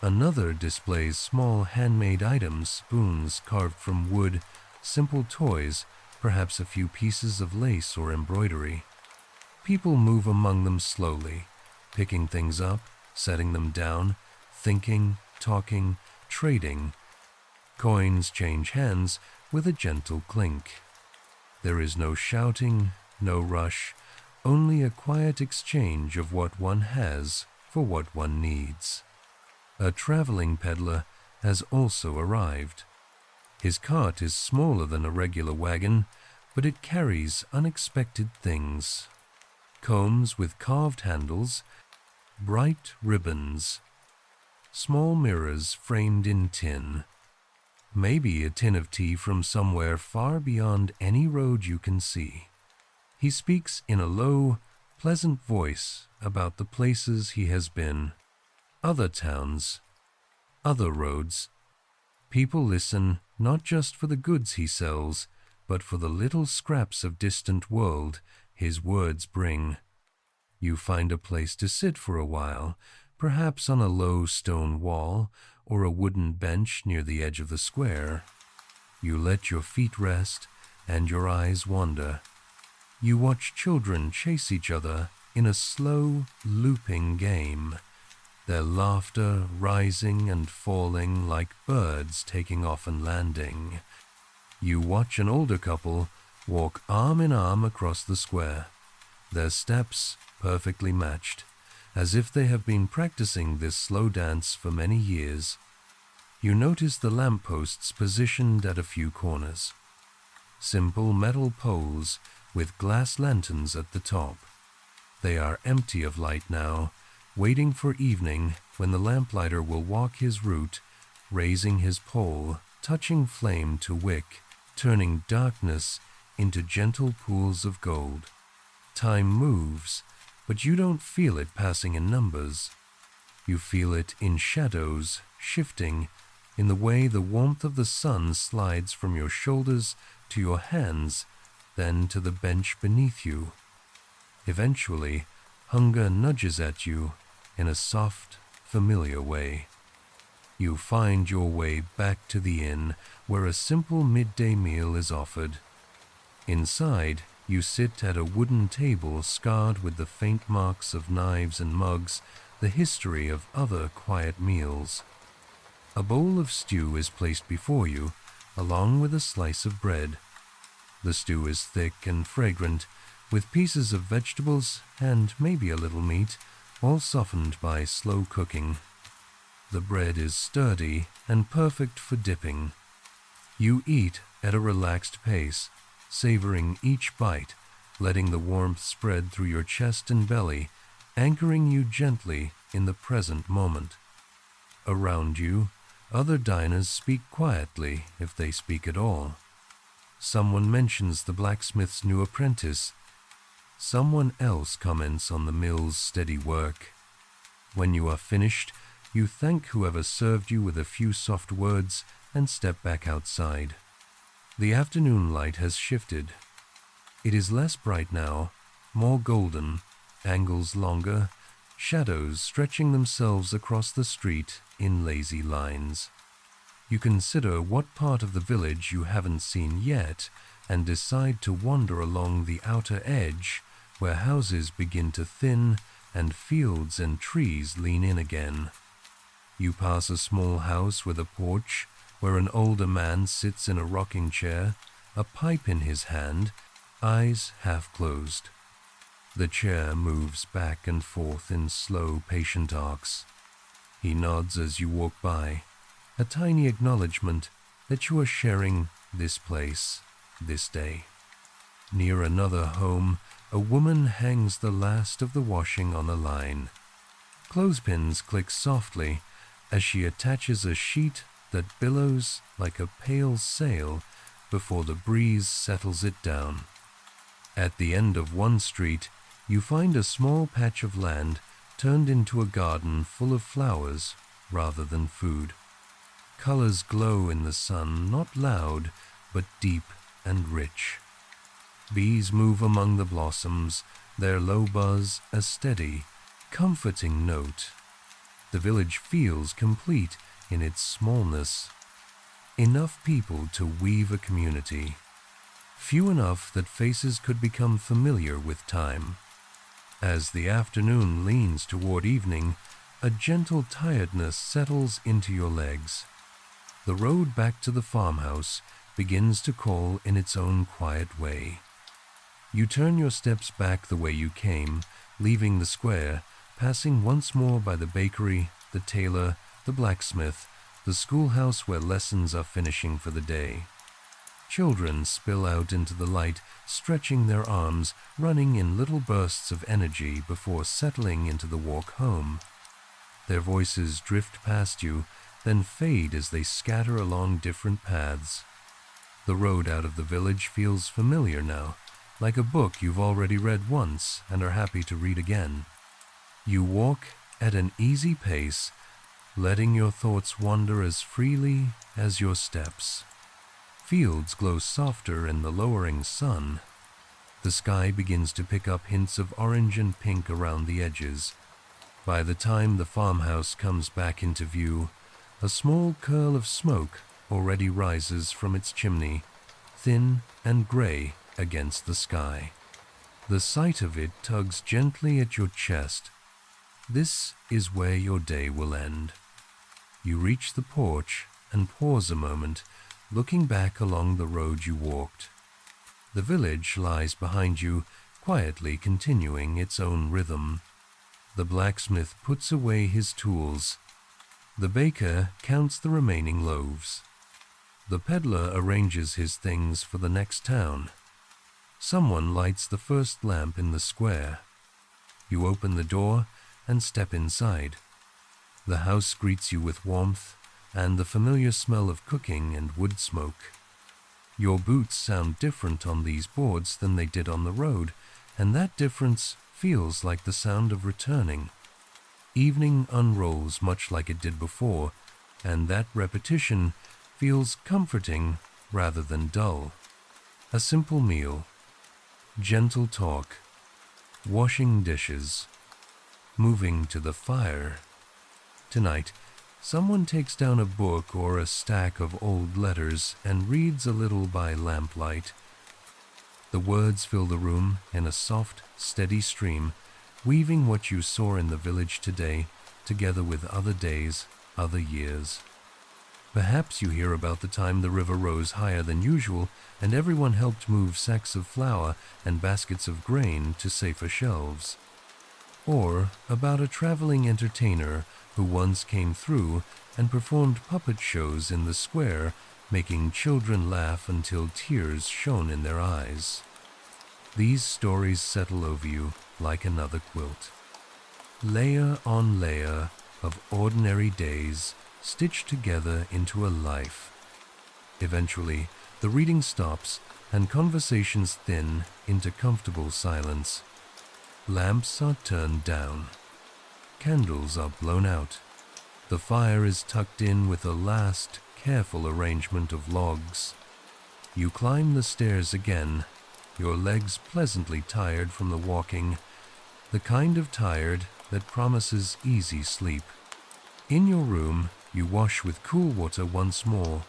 Another displays small handmade items, spoons carved from wood, simple toys, perhaps a few pieces of lace or embroidery. People move among them slowly, picking things up, setting them down, thinking, talking, trading. Coins change hands with a gentle clink. There is no shouting, no rush, only a quiet exchange of what one has for what one needs. A traveling peddler has also arrived. His cart is smaller than a regular wagon, but it carries unexpected things. Combs with carved handles, bright ribbons, small mirrors framed in tin. Maybe a tin of tea from somewhere far beyond any road you can see. He speaks in a low, pleasant voice about the places he has been, other towns, other roads. People listen not just for the goods he sells, but for the little scraps of distant world his words bring. You find a place to sit for a while, perhaps on a low stone wall or a wooden bench near the edge of the square. You let your feet rest and your eyes wander. You watch children chase each other in a slow, looping game, their laughter rising and falling like birds taking off and landing. You watch an older couple walk arm in arm across the square, their steps perfectly matched, as if they have been practicing this slow dance for many years. You notice the lampposts positioned at a few corners. Simple metal poles with glass lanterns at the top. They are empty of light now, waiting for evening when the lamplighter will walk his route, raising his pole, touching flame to wick, turning darkness into gentle pools of gold. Time moves, but you don't feel it passing in numbers. You feel it in shadows, shifting, in the way the warmth of the sun slides from your shoulders to your hands, then to the bench beneath you. Eventually, hunger nudges at you in a soft, familiar way. You find your way back to the inn where a simple midday meal is offered. Inside, you sit at a wooden table scarred with the faint marks of knives and mugs, the history of other quiet meals. A bowl of stew is placed before you, along with a slice of bread. The stew is thick and fragrant, with pieces of vegetables and maybe a little meat, all softened by slow cooking. The bread is sturdy and perfect for dipping. You eat at a relaxed pace, savoring each bite, letting the warmth spread through your chest and belly, anchoring you gently in the present moment. Around you, other diners speak quietly, if they speak at all. Someone mentions the blacksmith's new apprentice. Someone else comments on the mill's steady work. When you are finished, you thank whoever served you with a few soft words and step back outside. The afternoon light has shifted. It is less bright now, more golden, angles longer, shadows stretching themselves across the street in lazy lines. You consider what part of the village you haven't seen yet and decide to wander along the outer edge where houses begin to thin and fields and trees lean in again. You pass a small house with a porch where an older man sits in a rocking chair, a pipe in his hand, eyes half closed. The chair moves back and forth in slow, patient arcs. He nods as you walk by, a tiny acknowledgement that you are sharing this place, this day. Near another home, a woman hangs the last of the washing on a line. Clothespins click softly as she attaches a sheet that billows like a pale sail before the breeze settles it down. At the end of one street, you find a small patch of land turned into a garden full of flowers rather than food. Colors glow in the sun, not loud, but deep and rich. Bees move among the blossoms, their low buzz a steady, comforting note. The village feels complete in its smallness. Enough people to weave a community. Few enough that faces could become familiar with time. As the afternoon leans toward evening, a gentle tiredness settles into your legs. The road back to the farmhouse begins to call in its own quiet way. You turn your steps back the way you came, leaving the square, passing once more by the bakery, the tailor, the blacksmith, the schoolhouse where lessons are finishing for the day. Children spill out into the light, stretching their arms, running in little bursts of energy before settling into the walk home. Their voices drift past you, then fade as they scatter along different paths. The road out of the village feels familiar now, like a book you've already read once and are happy to read again. You walk at an easy pace, letting your thoughts wander as freely as your steps. Fields glow softer in the lowering sun. The sky begins to pick up hints of orange and pink around the edges. By the time the farmhouse comes back into view, a small curl of smoke already rises from its chimney, thin and gray against the sky. The sight of it tugs gently at your chest. This is where your day will end. You reach the porch and pause a moment, looking back along the road you walked. The village lies behind you, quietly continuing its own rhythm. The blacksmith puts away his tools. The baker counts the remaining loaves. The peddler arranges his things for the next town. Someone lights the first lamp in the square. You open the door and step inside. The house greets you with warmth and the familiar smell of cooking and wood smoke. Your boots sound different on these boards than they did on the road, and that difference feels like the sound of returning. Evening unrolls much like it did before, and that repetition feels comforting rather than dull. A simple meal, gentle talk, washing dishes, moving to the fire. Tonight, someone takes down a book or a stack of old letters and reads a little by lamplight. The words fill the room in a soft, steady stream, weaving what you saw in the village today together with other days, other years. Perhaps you hear about the time the river rose higher than usual and everyone helped move sacks of flour and baskets of grain to safer shelves. Or about a traveling entertainer who once came through and performed puppet shows in the square, making children laugh until tears shone in their eyes. These stories settle over you like another quilt. Layer on layer of ordinary days stitched together into a life. Eventually, the reading stops and conversations thin into comfortable silence. Lamps are turned down. Candles are blown out. The fire is tucked in with a last, careful arrangement of logs. You climb the stairs again, your legs pleasantly tired from the walking, the kind of tired that promises easy sleep. In your room, you wash with cool water once more,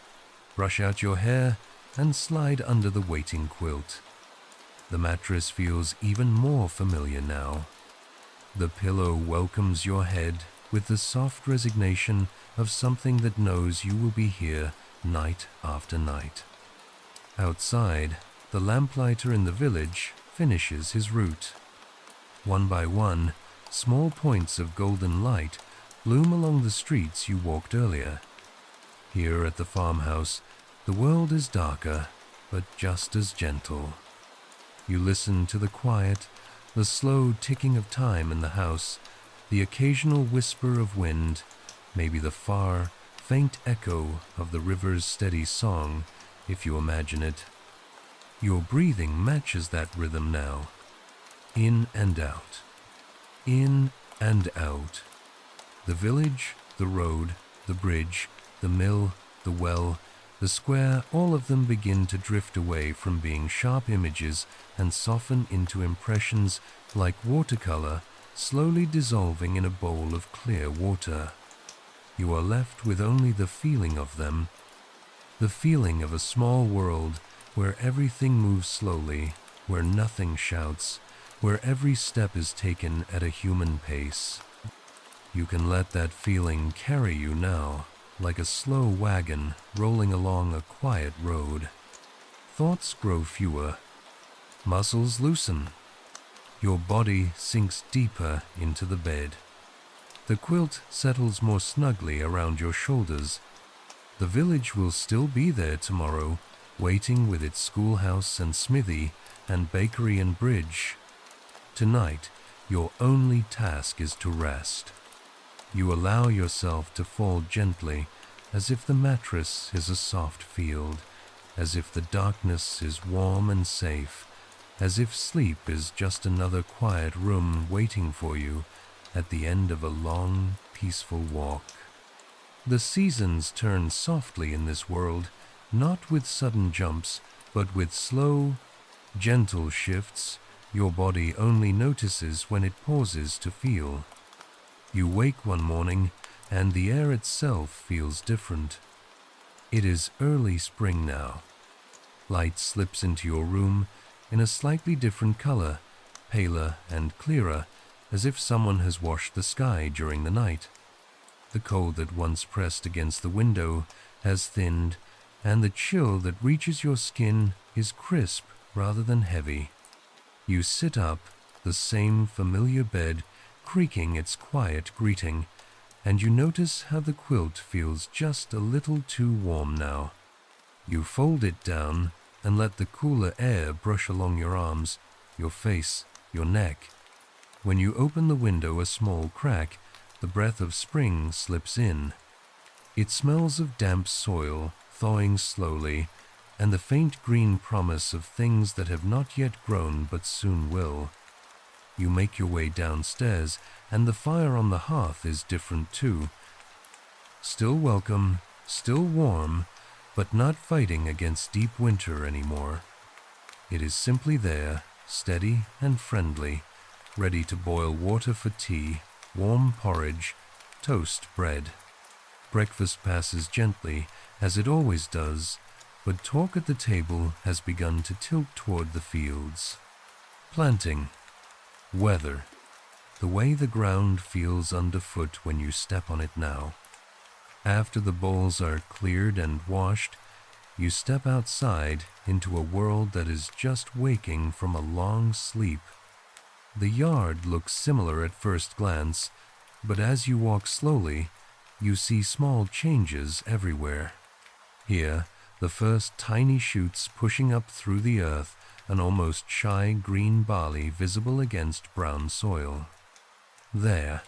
brush out your hair, and slide under the waiting quilt. The mattress feels even more familiar now. The pillow welcomes your head with the soft resignation of something that knows you will be here night after night. Outside, the lamplighter in the village finishes his route. One by one, small points of golden light bloom along the streets you walked earlier. Here at the farmhouse, the world is darker, but just as gentle. You listen to the quiet, the slow ticking of time in the house, the occasional whisper of wind, maybe the far, faint echo of the river's steady song, if you imagine it. Your breathing matches that rhythm now. In and out. In and out. The village, the road, the bridge, the mill, the well, the square, all of them begin to drift away from being sharp images and soften into impressions like watercolor slowly dissolving in a bowl of clear water. You are left with only the feeling of them, the feeling of a small world where everything moves slowly, where nothing shouts, where every step is taken at a human pace. You can let that feeling carry you now, like a slow wagon rolling along a quiet road. Thoughts grow fewer, muscles loosen. Your body sinks deeper into the bed. The quilt settles more snugly around your shoulders. The village will still be there tomorrow, waiting with its schoolhouse and smithy and bakery and bridge. Tonight, your only task is to rest. You allow yourself to fall gently, as if the mattress is a soft field, as if the darkness is warm and safe, as if sleep is just another quiet room waiting for you at the end of a long, peaceful walk. The seasons turn softly in this world, not with sudden jumps, but with slow, gentle shifts your body only notices when it pauses to feel. You wake one morning, and the air itself feels different. It is early spring now. Light slips into your room in a slightly different color, paler and clearer, as if someone has washed the sky during the night. The cold that once pressed against the window has thinned, and the chill that reaches your skin is crisp rather than heavy. You sit up, the same familiar bed creaking its quiet greeting, and you notice how the quilt feels just a little too warm now. You fold it down and let the cooler air brush along your arms, your face, your neck. When you open the window a small crack, the breath of spring slips in. It smells of damp soil, thawing slowly, and the faint green promise of things that have not yet grown but soon will. You make your way downstairs, and the fire on the hearth is different too. Still welcome, still warm, but not fighting against deep winter anymore. It is simply there, steady and friendly, ready to boil water for tea, warm porridge, toast bread. Breakfast passes gently, as it always does, but talk at the table has begun to tilt toward the fields. Planting, weather, the way the ground feels underfoot when you step on it now. After the bowls are cleared and washed, you step outside into a world that is just waking from a long sleep. The yard looks similar at first glance, but as you walk slowly, you see small changes everywhere. Here, the first tiny shoots pushing up through the earth, an almost shy green barley visible against brown soil. There,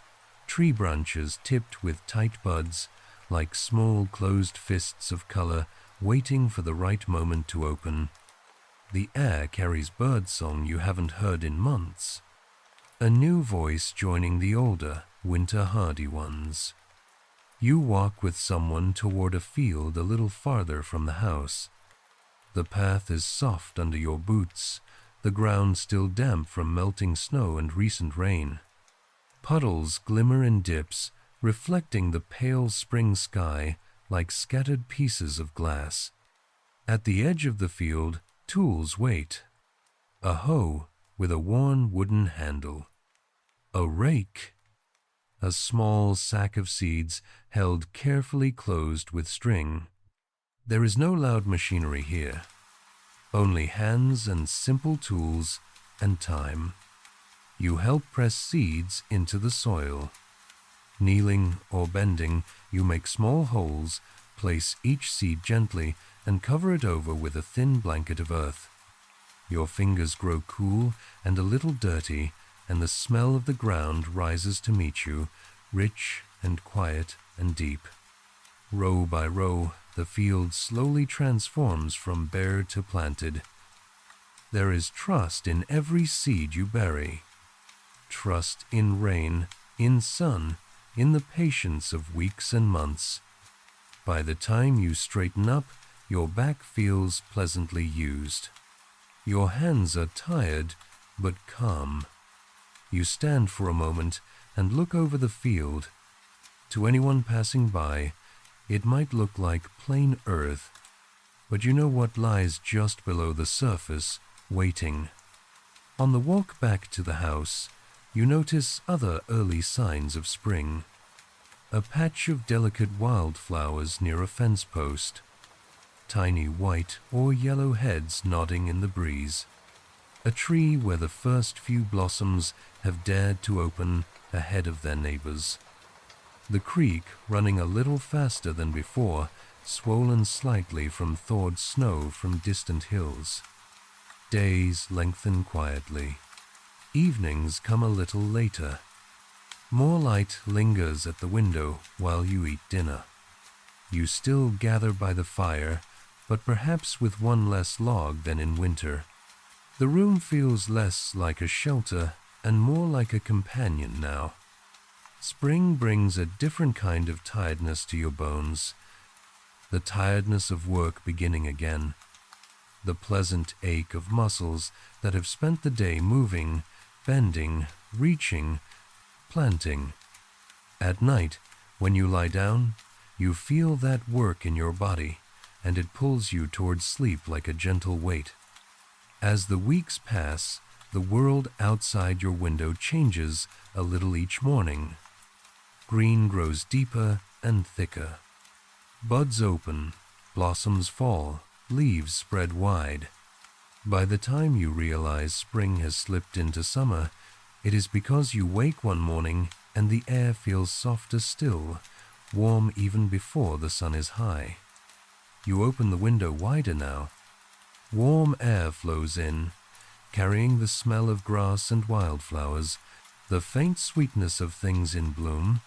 tree branches tipped with tight buds, like small closed fists of color waiting for the right moment to open. The air carries birdsong you haven't heard in months. A new voice joining the older, winter-hardy ones. You walk with someone toward a field a little farther from the house. The path is soft under your boots, the ground still damp from melting snow and recent rain. Puddles glimmer in dips, reflecting the pale spring sky like scattered pieces of glass. At the edge of the field, tools wait. A hoe with a worn wooden handle. A rake. A small sack of seeds held carefully closed with string. There is no loud machinery here. Only hands and simple tools and time. You help press seeds into the soil. Kneeling or bending, you make small holes, place each seed gently, and cover it over with a thin blanket of earth. Your fingers grow cool and a little dirty, and the smell of the ground rises to meet you, rich and quiet and deep. Row by row, the field slowly transforms from bare to planted. There is trust in every seed you bury. Trust in rain, in sun, in the patience of weeks and months. By the time you straighten up, your back feels pleasantly used. Your hands are tired, but calm. You stand for a moment and look over the field. To anyone passing by, it might look like plain earth, but you know what lies just below the surface, waiting. On the walk back to the house, you notice other early signs of spring. A patch of delicate wildflowers near a fence post, tiny white or yellow heads nodding in the breeze. A tree where the first few blossoms have dared to open ahead of their neighbors. The creek running a little faster than before, swollen slightly from thawed snow from distant hills. Days lengthen quietly. Evenings come a little later. More light lingers at the window while you eat dinner. You still gather by the fire, but perhaps with one less log than in winter. The room feels less like a shelter and more like a companion now. Spring brings a different kind of tiredness to your bones. The tiredness of work beginning again. The pleasant ache of muscles that have spent the day moving, bending, reaching, planting. At night, when you lie down, you feel that work in your body, and it pulls you towards sleep like a gentle weight. As the weeks pass, the world outside your window changes a little each morning. Green grows deeper and thicker. Buds open, blossoms fall, leaves spread wide. By the time you realize spring has slipped into summer, it is because you wake one morning and the air feels softer still, warm even before the sun is high. You open the window wider now. Warm air flows in, carrying the smell of grass and wildflowers, the faint sweetness of things in bloom.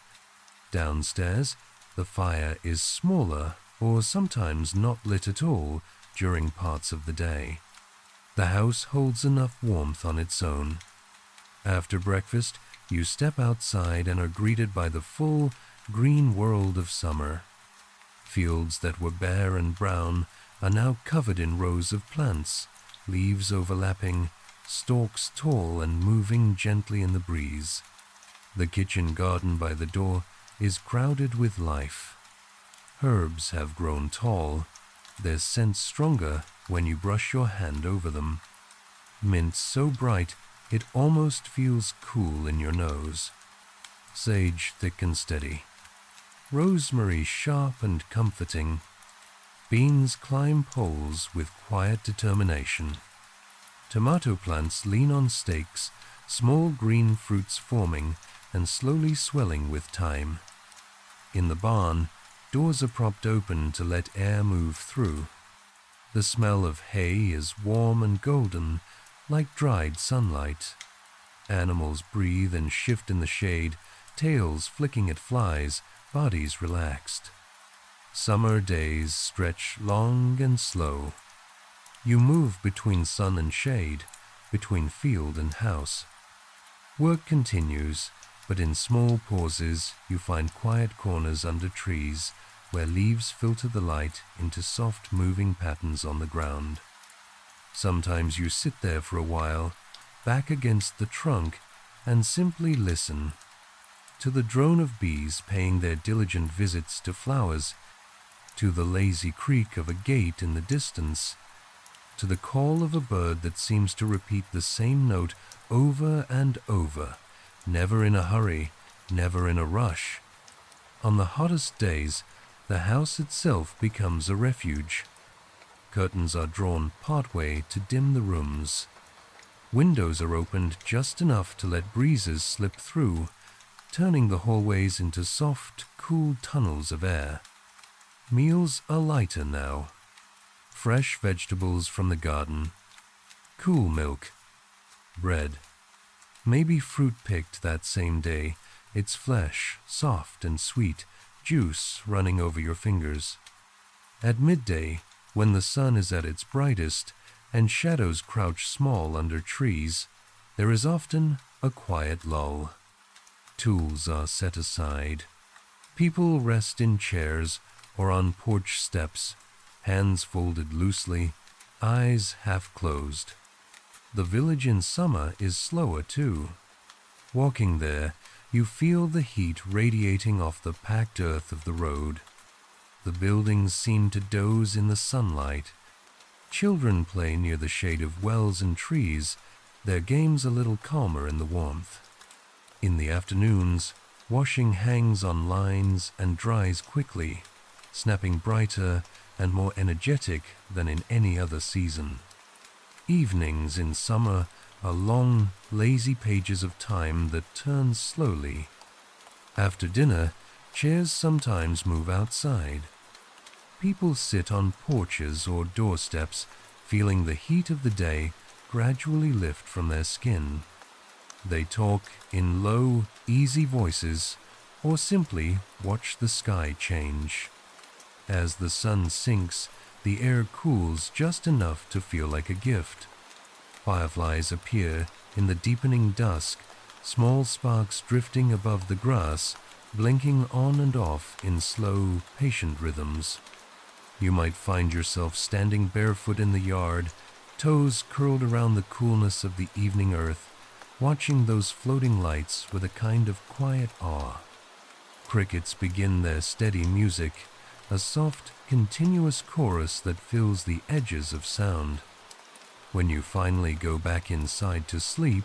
Downstairs, the fire is smaller or sometimes not lit at all during parts of the day. The house holds enough warmth on its own. After breakfast, you step outside and are greeted by the full, green world of summer. Fields that were bare and brown are now covered in rows of plants, leaves overlapping, stalks tall and moving gently in the breeze. The kitchen garden by the door is crowded with life. Herbs have grown tall, their scent stronger when you brush your hand over them. Mint so bright it almost feels cool in your nose. Sage thick and steady. Rosemary sharp and comforting. Beans climb poles with quiet determination. Tomato plants lean on stakes, small green fruits forming and slowly swelling with time. In the barn, doors are propped open to let air move through. The smell of hay is warm and golden, like dried sunlight. Animals breathe and shift in the shade, tails flicking at flies, bodies relaxed. Summer days stretch long and slow. You move between sun and shade, between field and house. Work continues, but in small pauses you find quiet corners under trees where leaves filter the light into soft moving patterns on the ground. Sometimes you sit there for a while, back against the trunk, and simply listen to the drone of bees paying their diligent visits to flowers, to the lazy creak of a gate in the distance, to the call of a bird that seems to repeat the same note over and over, never in a hurry, never in a rush. On the hottest days, the house itself becomes a refuge. Curtains are drawn partway to dim the rooms. Windows are opened just enough to let breezes slip through, turning the hallways into soft, cool tunnels of air. Meals are lighter now. Fresh vegetables from the garden, cool milk, bread, maybe fruit picked that same day, its flesh soft and sweet, juice running over your fingers. At midday, when the sun is at its brightest and shadows crouch small under trees, there is often a quiet lull. Tools are set aside. People rest in chairs or on porch steps, hands folded loosely, eyes half closed. The village in summer is slower too. Walking there, you feel the heat radiating off the packed earth of the road. The buildings seem to doze in the sunlight. Children play near the shade of wells and trees, their games a little calmer in the warmth. In the afternoons, washing hangs on lines and dries quickly, snapping brighter and more energetic than in any other season. Evenings in summer are long, lazy pages of time that turn slowly. After dinner, chairs sometimes move outside. People sit on porches or doorsteps, feeling the heat of the day gradually lift from their skin. They talk in low, easy voices or simply watch the sky change. As the sun sinks, the air cools just enough to feel like a gift. Fireflies appear in the deepening dusk, small sparks drifting above the grass, blinking on and off in slow, patient rhythms. You might find yourself standing barefoot in the yard, toes curled around the coolness of the evening earth, watching those floating lights with a kind of quiet awe. Crickets begin their steady music, a soft, continuous chorus that fills the edges of sound. When you finally go back inside to sleep,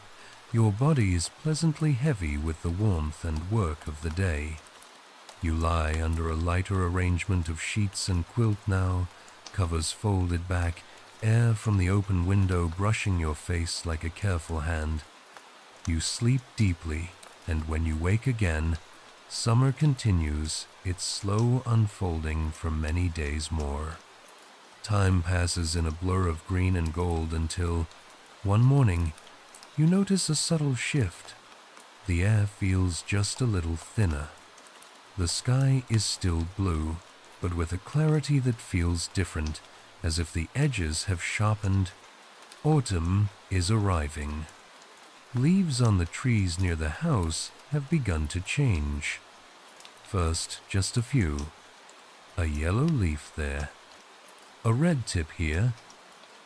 your body is pleasantly heavy with the warmth and work of the day. You lie under a lighter arrangement of sheets and quilt now, covers folded back, air from the open window brushing your face like a careful hand. You sleep deeply, and when you wake again, summer continues its slow unfolding for many days more. Time passes in a blur of green and gold until, one morning, you notice a subtle shift. The air feels just a little thinner. The sky is still blue, but with a clarity that feels different, as if the edges have sharpened. Autumn is arriving. Leaves on the trees near the house have begun to change. First, just a few. A yellow leaf there. A red tip here.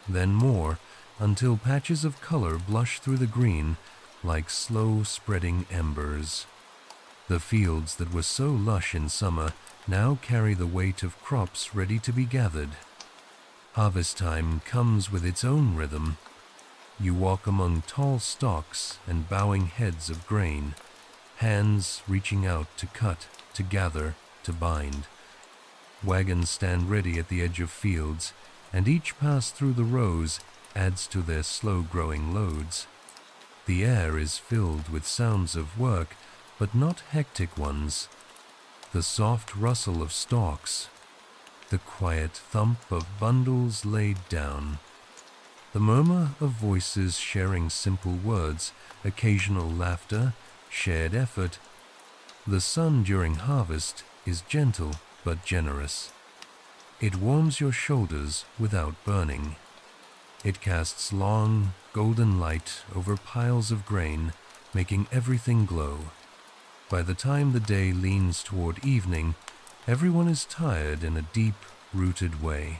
Then more, until patches of color blush through the green like slow spreading embers. The fields that were so lush in summer now carry the weight of crops ready to be gathered. Harvest time comes with its own rhythm. You walk among tall stalks and bowing heads of grain, hands reaching out to cut, to gather, to bind. Wagons stand ready at the edge of fields, and each pass through the rows adds to their slow-growing loads. The air is filled with sounds of work, but not hectic ones. The soft rustle of stalks, the quiet thump of bundles laid down, the murmur of voices sharing simple words, occasional laughter, shared effort. The sun during harvest is gentle but generous. It warms your shoulders without burning. It casts long, golden light over piles of grain, making everything glow. By the time the day leans toward evening, everyone is tired in a deep, rooted way.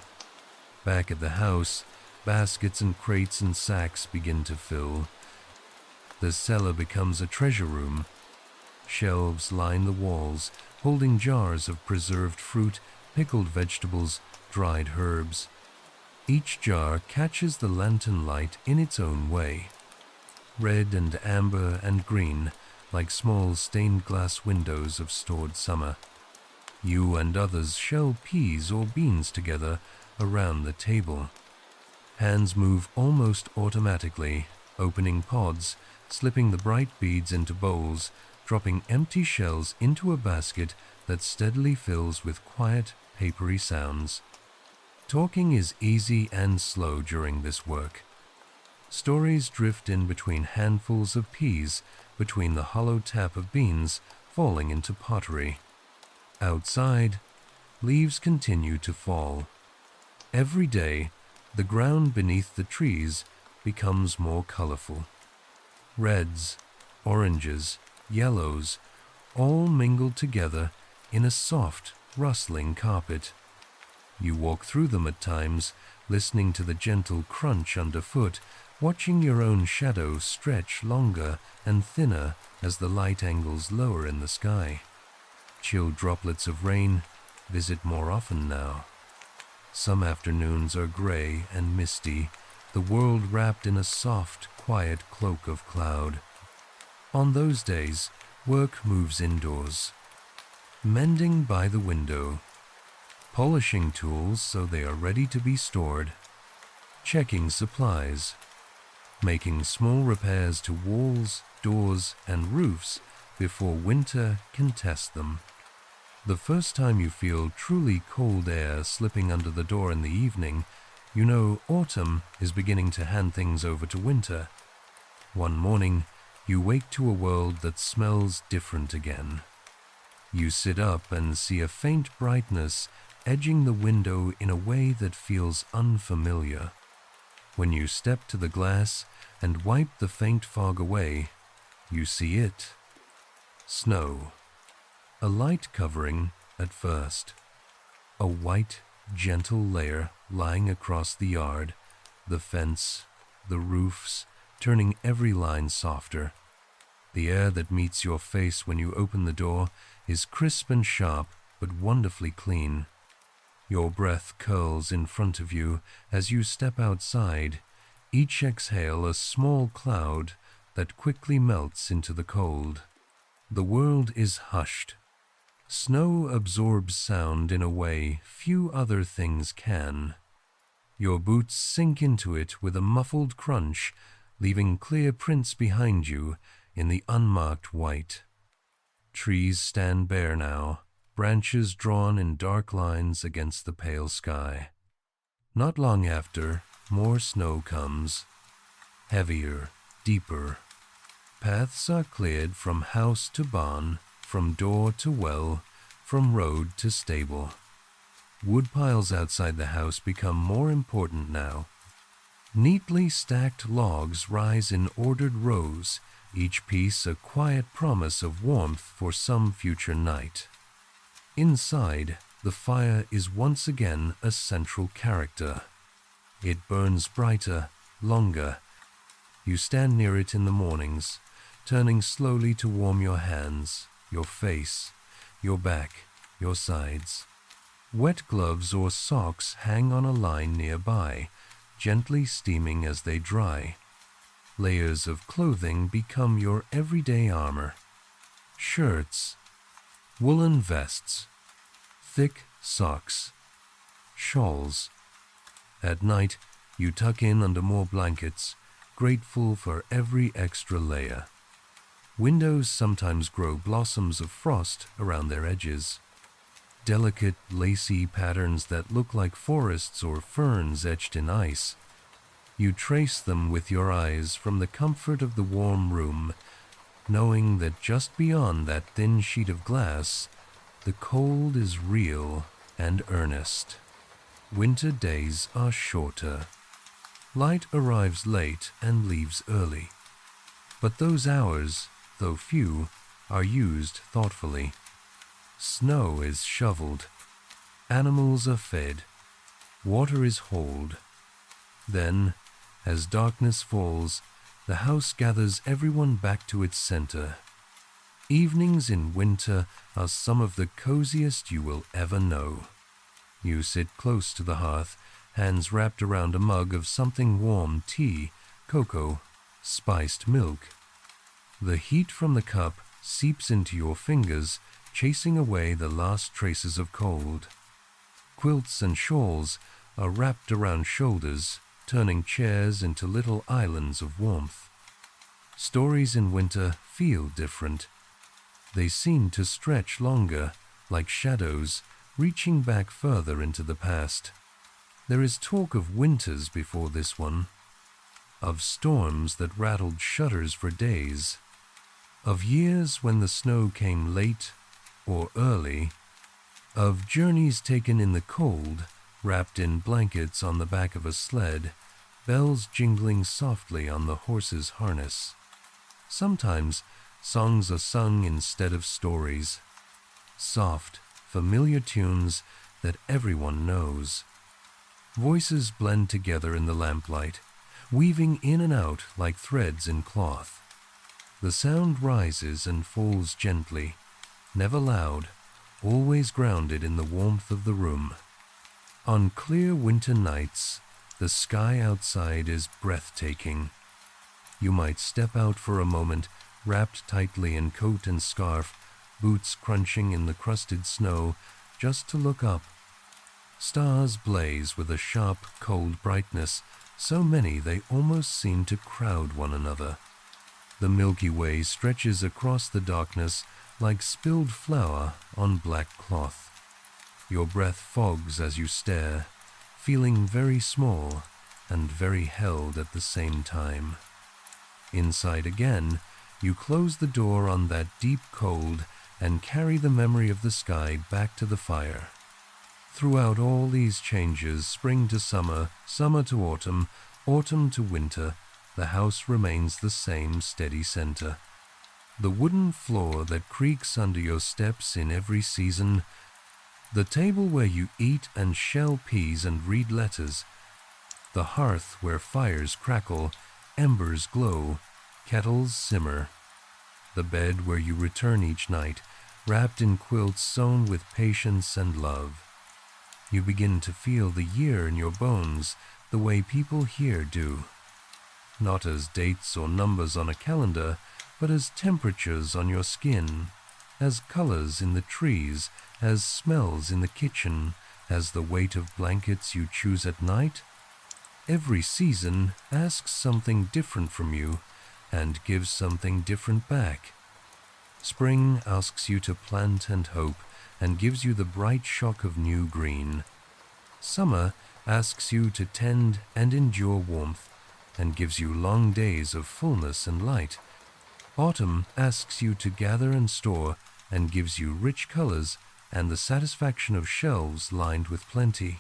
Back at the house, baskets and crates and sacks begin to fill. The cellar becomes a treasure room. Shelves line the walls, holding jars of preserved fruit, pickled vegetables, dried herbs. Each jar catches the lantern light in its own way. Red and amber and green, like small stained glass windows of stored summer. You and others shell peas or beans together around the table. Hands move almost automatically, opening pods, slipping the bright beads into bowls, dropping empty shells into a basket that steadily fills with quiet, papery sounds. Talking is easy and slow during this work. Stories drift in between handfuls of peas, between the hollow tap of beans falling into pottery. Outside, leaves continue to fall. Every day, the ground beneath the trees becomes more colorful. Reds, oranges, yellows, all mingled together in a soft, rustling carpet. You walk through them at times, listening to the gentle crunch underfoot, watching your own shadow stretch longer and thinner as the light angles lower in the sky. Chill droplets of rain visit more often now. Some afternoons are gray and misty, the world wrapped in a soft, quiet cloak of cloud. On those days, work moves indoors. Mending by the window, polishing tools so they are ready to be stored, checking supplies, making small repairs to walls, doors, and roofs before winter can test them. The first time you feel truly cold air slipping under the door in the evening, you know autumn is beginning to hand things over to winter. One morning, you wake to a world that smells different again. You sit up and see a faint brightness edging the window in a way that feels unfamiliar. When you step to the glass and wipe the faint fog away, you see it. Snow. A light covering at first. A white, gentle layer lying across the yard, the fence, the roofs, turning every line softer. The air that meets your face when you open the door is crisp and sharp, but wonderfully clean. Your breath curls in front of you as you step outside, each exhale a small cloud that quickly melts into the cold. The world is hushed. Snow absorbs sound in a way few other things can. Your boots sink into it with a muffled crunch, leaving clear prints behind you in the unmarked white. Trees stand bare now, branches drawn in dark lines against the pale sky. Not long after, more snow comes. Heavier, deeper. Paths are cleared from house to barn, from door to well, from road to stable. Wood piles outside the house become more important now. Neatly stacked logs rise in ordered rows, each piece a quiet promise of warmth for some future night. Inside, the fire is once again a central character. It burns brighter, longer. You stand near it in the mornings, turning slowly to warm your hands, your face, your back, your sides. Wet gloves or socks hang on a line nearby, gently steaming as they dry. Layers of clothing become your everyday armor. Shirts, woolen vests, thick socks, shawls. At night, you tuck in under more blankets, grateful for every extra layer. Windows sometimes grow blossoms of frost around their edges. Delicate, lacy patterns that look like forests or ferns etched in ice. You trace them with your eyes from the comfort of the warm room, knowing that just beyond that thin sheet of glass, the cold is real and earnest. Winter days are shorter. Light arrives late and leaves early. But those hours, though few, are used thoughtfully. Snow is shoveled. Animals are fed. Water is hauled. Then, as darkness falls, the house gathers everyone back to its center. Evenings in winter are some of the coziest you will ever know. You sit close to the hearth, hands wrapped around a mug of something warm, tea, cocoa, spiced milk. The heat from the cup seeps into your fingers, chasing away the last traces of cold. Quilts and shawls are wrapped around shoulders, turning chairs into little islands of warmth. Stories in winter feel different. They seem to stretch longer, like shadows, reaching back further into the past. There is talk of winters before this one, of storms that rattled shutters for days, of years when the snow came late or early, of journeys taken in the cold, wrapped in blankets on the back of a sled, bells jingling softly on the horse's harness. Sometimes songs are sung instead of stories, soft, familiar tunes that everyone knows. Voices blend together in the lamplight, weaving in and out like threads in cloth. The sound rises and falls gently, never loud, always grounded in the warmth of the room. On clear winter nights, The sky outside is breathtaking. You might step out for a moment, wrapped tightly in coat and scarf, boots crunching in the crusted snow, just to look up. Stars blaze with a sharp, cold brightness, so many they almost seem to crowd one another. The Milky Way stretches across the darkness like spilled flour on black cloth. Your breath fogs as you stare, feeling very small and very held at the same time. Inside again, you close the door on that deep cold and carry the memory of the sky back to the fire. Throughout all these changes, spring to summer, summer to autumn, autumn to winter, the house remains the same steady center. The wooden floor that creaks under your steps in every season, the table where you eat and shell peas and read letters, the hearth where fires crackle, embers glow, kettles simmer, the bed where you return each night, wrapped in quilts sewn with patience and love. You begin to feel the year in your bones the way people here do, not as dates or numbers on a calendar, but as temperatures on your skin, as colors in the trees, as smells in the kitchen, as the weight of blankets you choose at night. Every season asks something different from you and gives something different back. Spring asks you to plant and hope and gives you the bright shock of new green. Summer asks you to tend and endure warmth and gives you long days of fullness and light. Autumn asks you to gather and store and gives you rich colors and the satisfaction of shelves lined with plenty.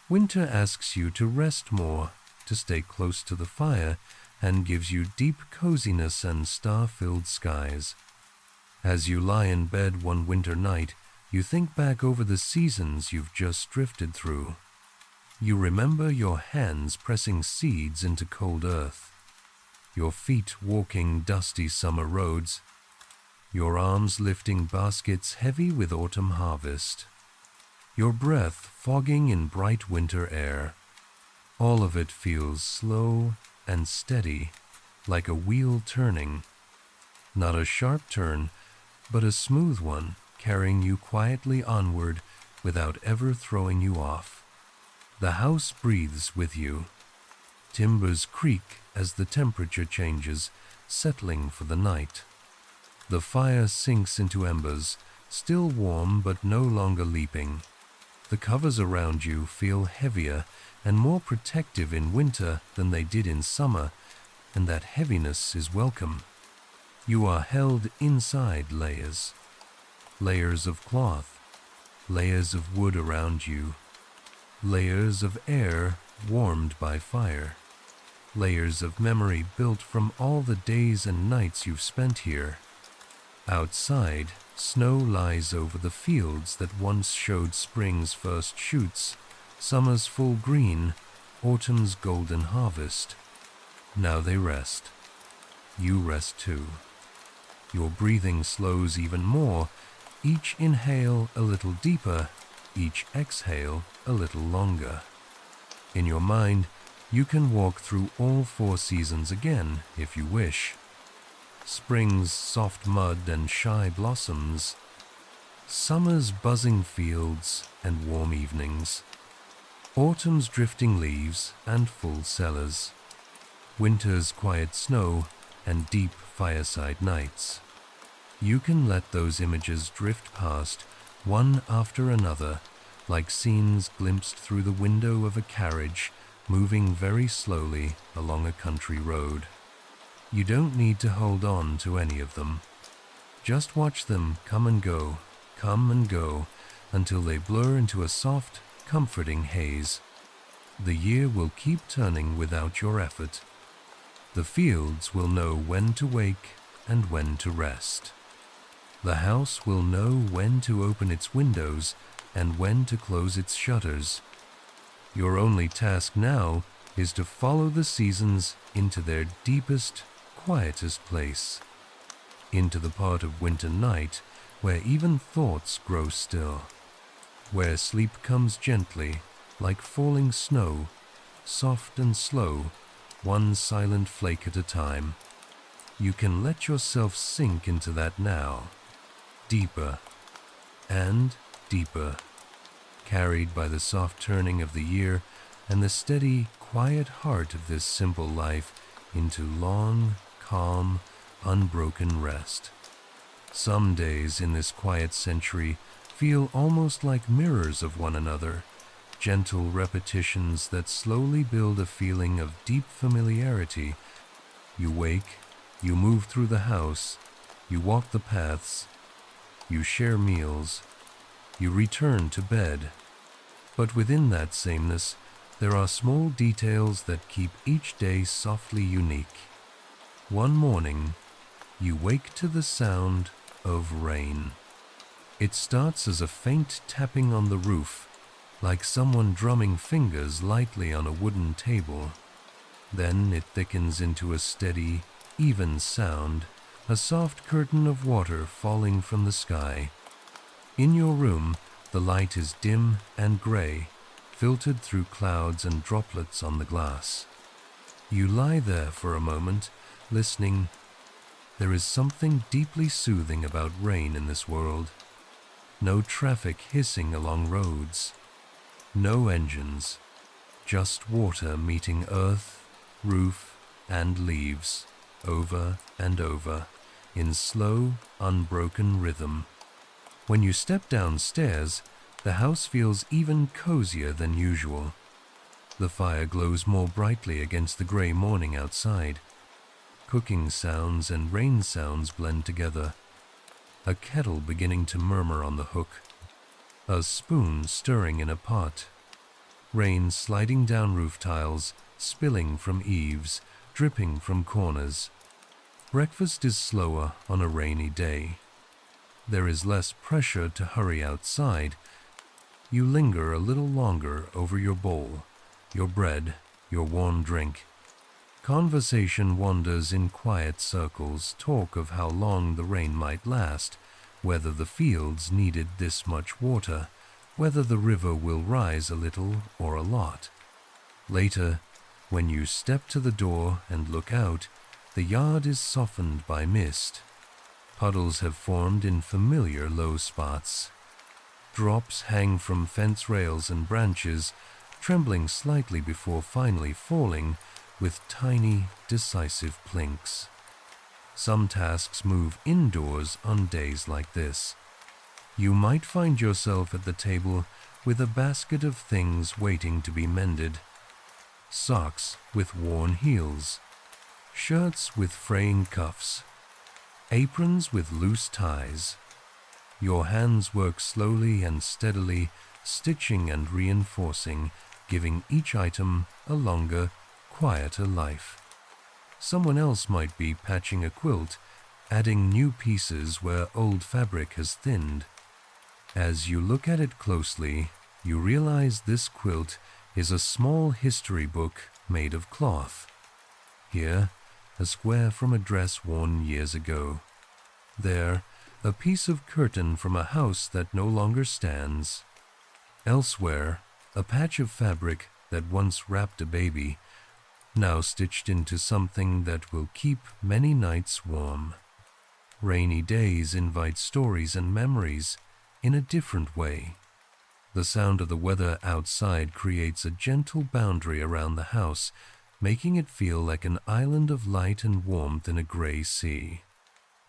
Winter asks you to rest more, to stay close to the fire, and gives you deep coziness and star-filled skies. As you lie in bed one winter night, you think back over the seasons you've just drifted through. You remember your hands pressing seeds into cold earth, your feet walking dusty summer roads, your arms lifting baskets heavy with autumn harvest, your breath fogging in bright winter air. All of it feels slow and steady, like a wheel turning. Not a sharp turn, but a smooth one, carrying you quietly onward without ever throwing you off. The house breathes with you. Timbers creak as the temperature changes, settling for the night. The fire sinks into embers, still warm but no longer leaping. The covers around you feel heavier and more protective in winter than they did in summer, and that heaviness is welcome. You are held inside layers. Layers of cloth, layers of wood around you, layers of air warmed by fire, layers of memory built from all the days and nights you've spent here. Outside, snow lies over the fields that once showed spring's first shoots, summer's full green, autumn's golden harvest. Now they rest. You rest too. Your breathing slows even more, each inhale a little deeper, each exhale a little longer. In your mind, you can walk through all 4 seasons again if you wish. Spring's soft mud and shy blossoms, summer's buzzing fields and warm evenings, autumn's drifting leaves and full cellars, winter's quiet snow and deep fireside nights. You can let those images drift past, one after another, like scenes glimpsed through the window of a carriage moving very slowly along a country road. You don't need to hold on to any of them. Just watch them come and go, until they blur into a soft, comforting haze. The year will keep turning without your effort. The fields will know when to wake and when to rest. The house will know when to open its windows and when to close its shutters. Your only task now is to follow the seasons into their deepest, quietest place, into the part of winter night where even thoughts grow still, where sleep comes gently like falling snow, soft and slow, one silent flake at a time. You can let yourself sink into that now, deeper and deeper, carried by the soft turning of the year and the steady, quiet heart of this simple life into long, calm, unbroken rest. Some days in this quiet century feel almost like mirrors of one another, gentle repetitions that slowly build a feeling of deep familiarity. You wake, you move through the house, you walk the paths, you share meals, you return to bed. But within that sameness, there are small details that keep each day softly unique. One morning, you wake to the sound of rain. It starts as a faint tapping on the roof, like someone drumming fingers lightly on a wooden table. Then it thickens into a steady, even sound, a soft curtain of water falling from the sky. In your room, the light is dim and gray, filtered through clouds and droplets on the glass. You lie there for a moment, listening. There is something deeply soothing about rain in this world. No traffic hissing along roads. No engines. Just water meeting earth, roof, and leaves, over and over, in slow, unbroken rhythm. When you step downstairs, the house feels even cozier than usual. The fire glows more brightly against the gray morning outside. Cooking sounds and rain sounds blend together. A kettle beginning to murmur on the hook. A spoon stirring in a pot. Rain sliding down roof tiles, spilling from eaves, dripping from corners. Breakfast is slower on a rainy day. There is less pressure to hurry outside. You linger a little longer over your bowl, your bread, your warm drink. Conversation wanders in quiet circles, talk of how long the rain might last, whether the fields needed this much water, whether the river will rise a little or a lot. Later, when you step to the door and look out, the yard is softened by mist. Puddles have formed in familiar low spots. Drops hang from fence rails and branches, trembling slightly before finally falling, with tiny, decisive plinks. Some tasks move indoors on days like this. You might find yourself at the table with a basket of things waiting to be mended. Socks with worn heels, shirts with fraying cuffs, aprons with loose ties. Your hands work slowly and steadily, stitching and reinforcing, giving each item a longer, quieter life. Someone else might be patching a quilt, adding new pieces where old fabric has thinned. As you look at it closely, you realize this quilt is a small history book made of cloth. Here, a square from a dress worn years ago. There, a piece of curtain from a house that no longer stands. Elsewhere, a patch of fabric that once wrapped a baby, now stitched into something that will keep many nights warm. Rainy days invite stories and memories in a different way. The sound of the weather outside creates a gentle boundary around the house, making it feel like an island of light and warmth in a gray sea.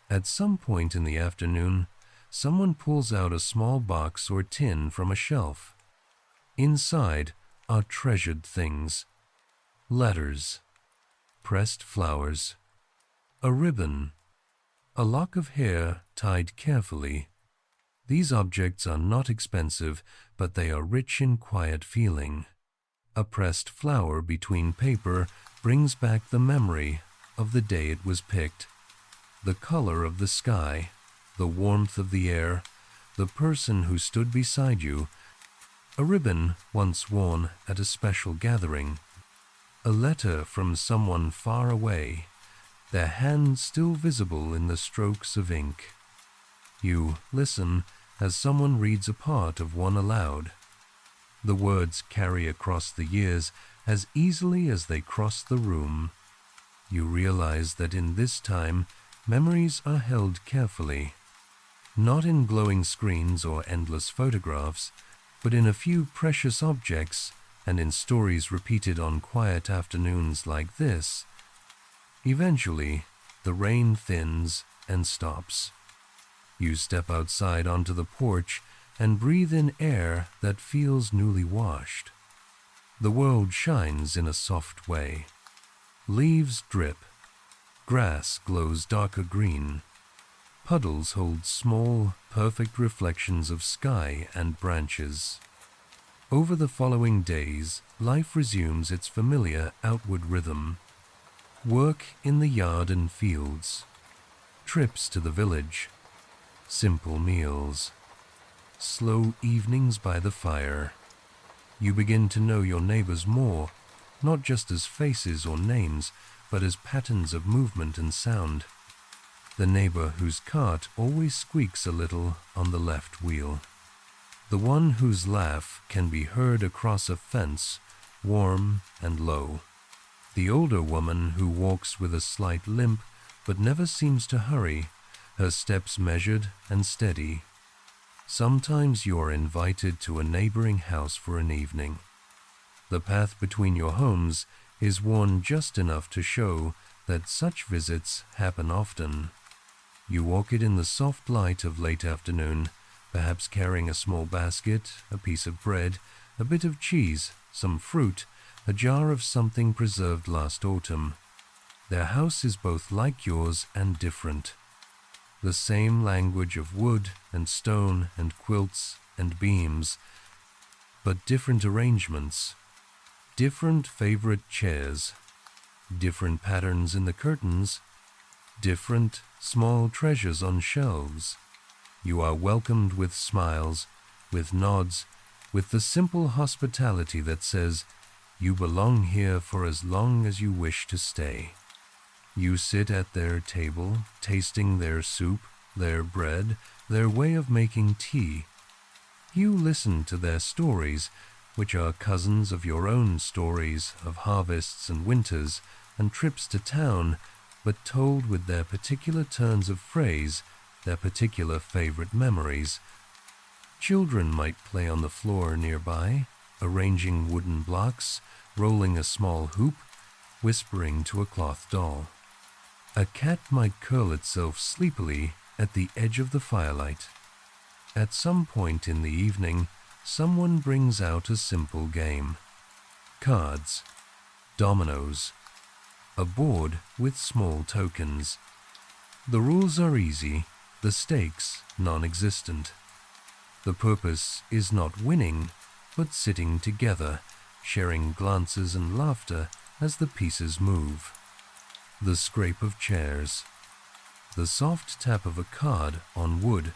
At some point in the afternoon, someone pulls out a small box or tin from a shelf. Inside are treasured things. Letters, pressed flowers, a ribbon, a lock of hair tied carefully. These objects are not expensive, but they are rich in quiet feeling. A pressed flower between paper brings back the memory of the day it was picked, the color of the sky, the warmth of the air, the person who stood beside you, a ribbon once worn at a special gathering, a letter from someone far away, their hand still visible in the strokes of ink. You listen as someone reads a part of one aloud. The words carry across the years as easily as they cross the room. You realize that in this time, memories are held carefully, not in glowing screens or endless photographs, but in a few precious objects and in stories repeated on quiet afternoons like this. Eventually, the rain thins and stops. You step outside onto the porch and breathe in air that feels newly washed. The world shines in a soft way. Leaves drip. Grass glows darker green. Puddles hold small, perfect reflections of sky and branches. Over the following days, life resumes its familiar outward rhythm. Work in the yard and fields. Trips to the village. Simple meals. Slow evenings by the fire. You begin to know your neighbors more, not just as faces or names, but as patterns of movement and sound. The neighbor whose cart always squeaks a little on the left wheel. The one whose laugh can be heard across a fence, warm and low. The older woman who walks with a slight limp but never seems to hurry, her steps measured and steady. Sometimes you are invited to a neighboring house for an evening. The path between your homes is worn just enough to show that such visits happen often. You walk it in the soft light of late afternoon, perhaps carrying a small basket, a piece of bread, a bit of cheese, some fruit, a jar of something preserved last autumn. Their house is both like yours and different. The same language of wood and stone and quilts and beams, but different arrangements, different favorite chairs, different patterns in the curtains, different small treasures on shelves. You are welcomed with smiles, with nods, with the simple hospitality that says, "You belong here for as long as you wish to stay." You sit at their table, tasting their soup, their bread, their way of making tea. You listen to their stories, which are cousins of your own stories of harvests and winters and trips to town, but told with their particular turns of phrase, their particular favorite memories. Children might play on the floor nearby, arranging wooden blocks, rolling a small hoop, whispering to a cloth doll. A cat might curl itself sleepily at the edge of the firelight. At some point in the evening, someone brings out a simple game. Cards, dominoes, a board with small tokens. The rules are easy, the stakes non-existent. The purpose is not winning, but sitting together, sharing glances and laughter as the pieces move. The scrape of chairs, the soft tap of a card on wood,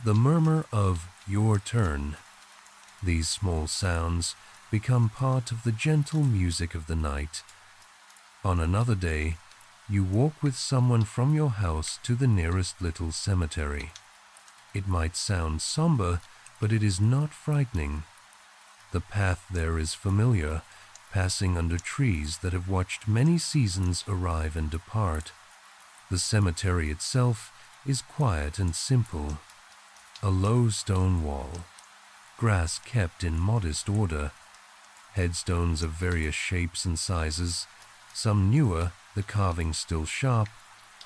the murmur of "your turn." These small sounds become part of the gentle music of the night. On another day, you walk with someone from your house to the nearest little cemetery. It might sound somber, but it is not frightening. The path there is familiar, passing under trees that have watched many seasons arrive and depart. The cemetery itself is quiet and simple. A low stone wall, grass kept in modest order, headstones of various shapes and sizes, some newer, the carving still sharp,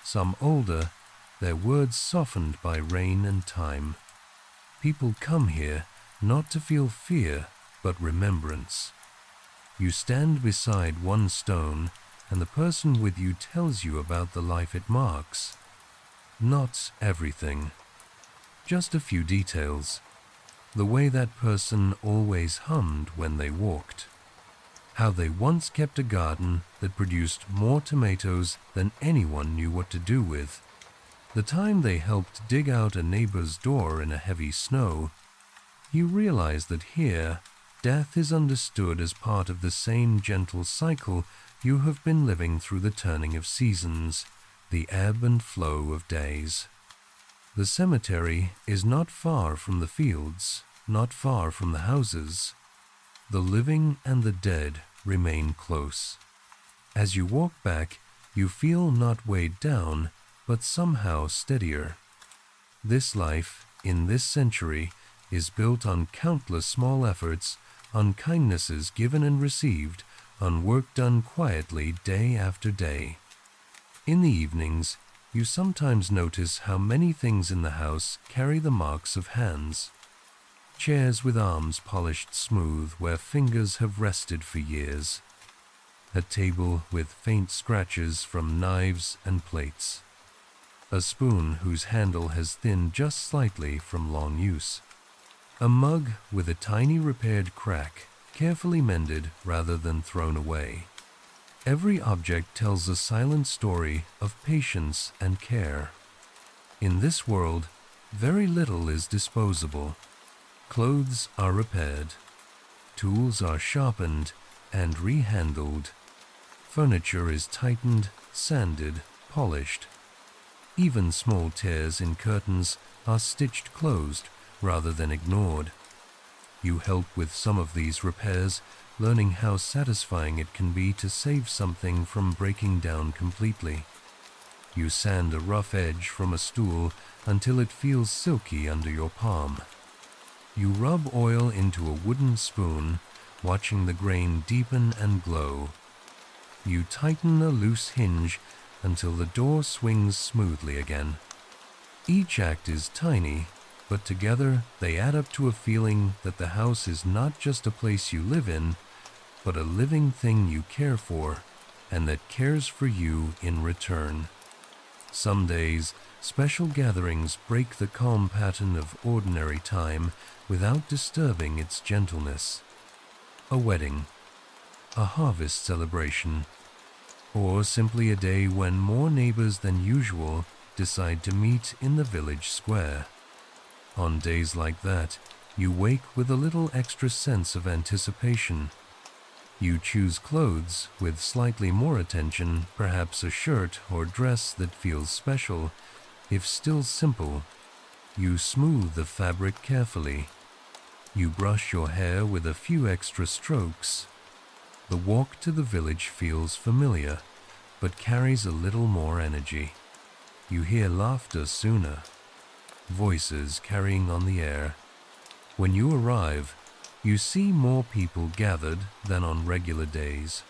some older, their words softened by rain and time. People come here not to feel fear, but remembrance. You stand beside one stone, and the person with you tells you about the life it marks. Not everything, just a few details. The way that person always hummed when they walked. How they once kept a garden that produced more tomatoes than anyone knew what to do with. The time they helped dig out a neighbor's door in a heavy snow. You realize that here, death is understood as part of the same gentle cycle you have been living through the turning of seasons, the ebb and flow of days. The cemetery is not far from the fields, not far from the houses. The living and the dead remain close. As you walk back, you feel not weighed down, but somehow steadier. This life, in this century, is built on countless small efforts, on kindnesses given and received, on work done quietly day after day. In the evenings, you sometimes notice how many things in the house carry the marks of hands. Chairs with arms polished smooth where fingers have rested for years. A table with faint scratches from knives and plates. A spoon whose handle has thinned just slightly from long use. A mug with a tiny repaired crack, carefully mended rather than thrown away. Every object tells a silent story of patience and care. In this world, very little is disposable. Clothes are repaired. Tools are sharpened and rehandled. Furniture is tightened, sanded, polished. Even small tears in curtains are stitched closed rather than ignored. You help with some of these repairs, learning how satisfying it can be to save something from breaking down completely. You sand a rough edge from a stool until it feels silky under your palm. You rub oil into a wooden spoon, watching the grain deepen and glow. You tighten a loose hinge until the door swings smoothly again. Each act is tiny, but together they add up to a feeling that the house is not just a place you live in, but a living thing you care for, and that cares for you in return. Some days, special gatherings break the calm pattern of ordinary time without disturbing its gentleness. A wedding, a harvest celebration, or simply a day when more neighbors than usual decide to meet in the village square. On days like that, you wake with a little extra sense of anticipation. You choose clothes with slightly more attention, perhaps a shirt or dress that feels special, if still simple. You smooth the fabric carefully. You brush your hair with a few extra strokes. The walk to the village feels familiar, but carries a little more energy. You hear laughter sooner, voices carrying on the air. When you arrive, you see more people gathered than on regular days.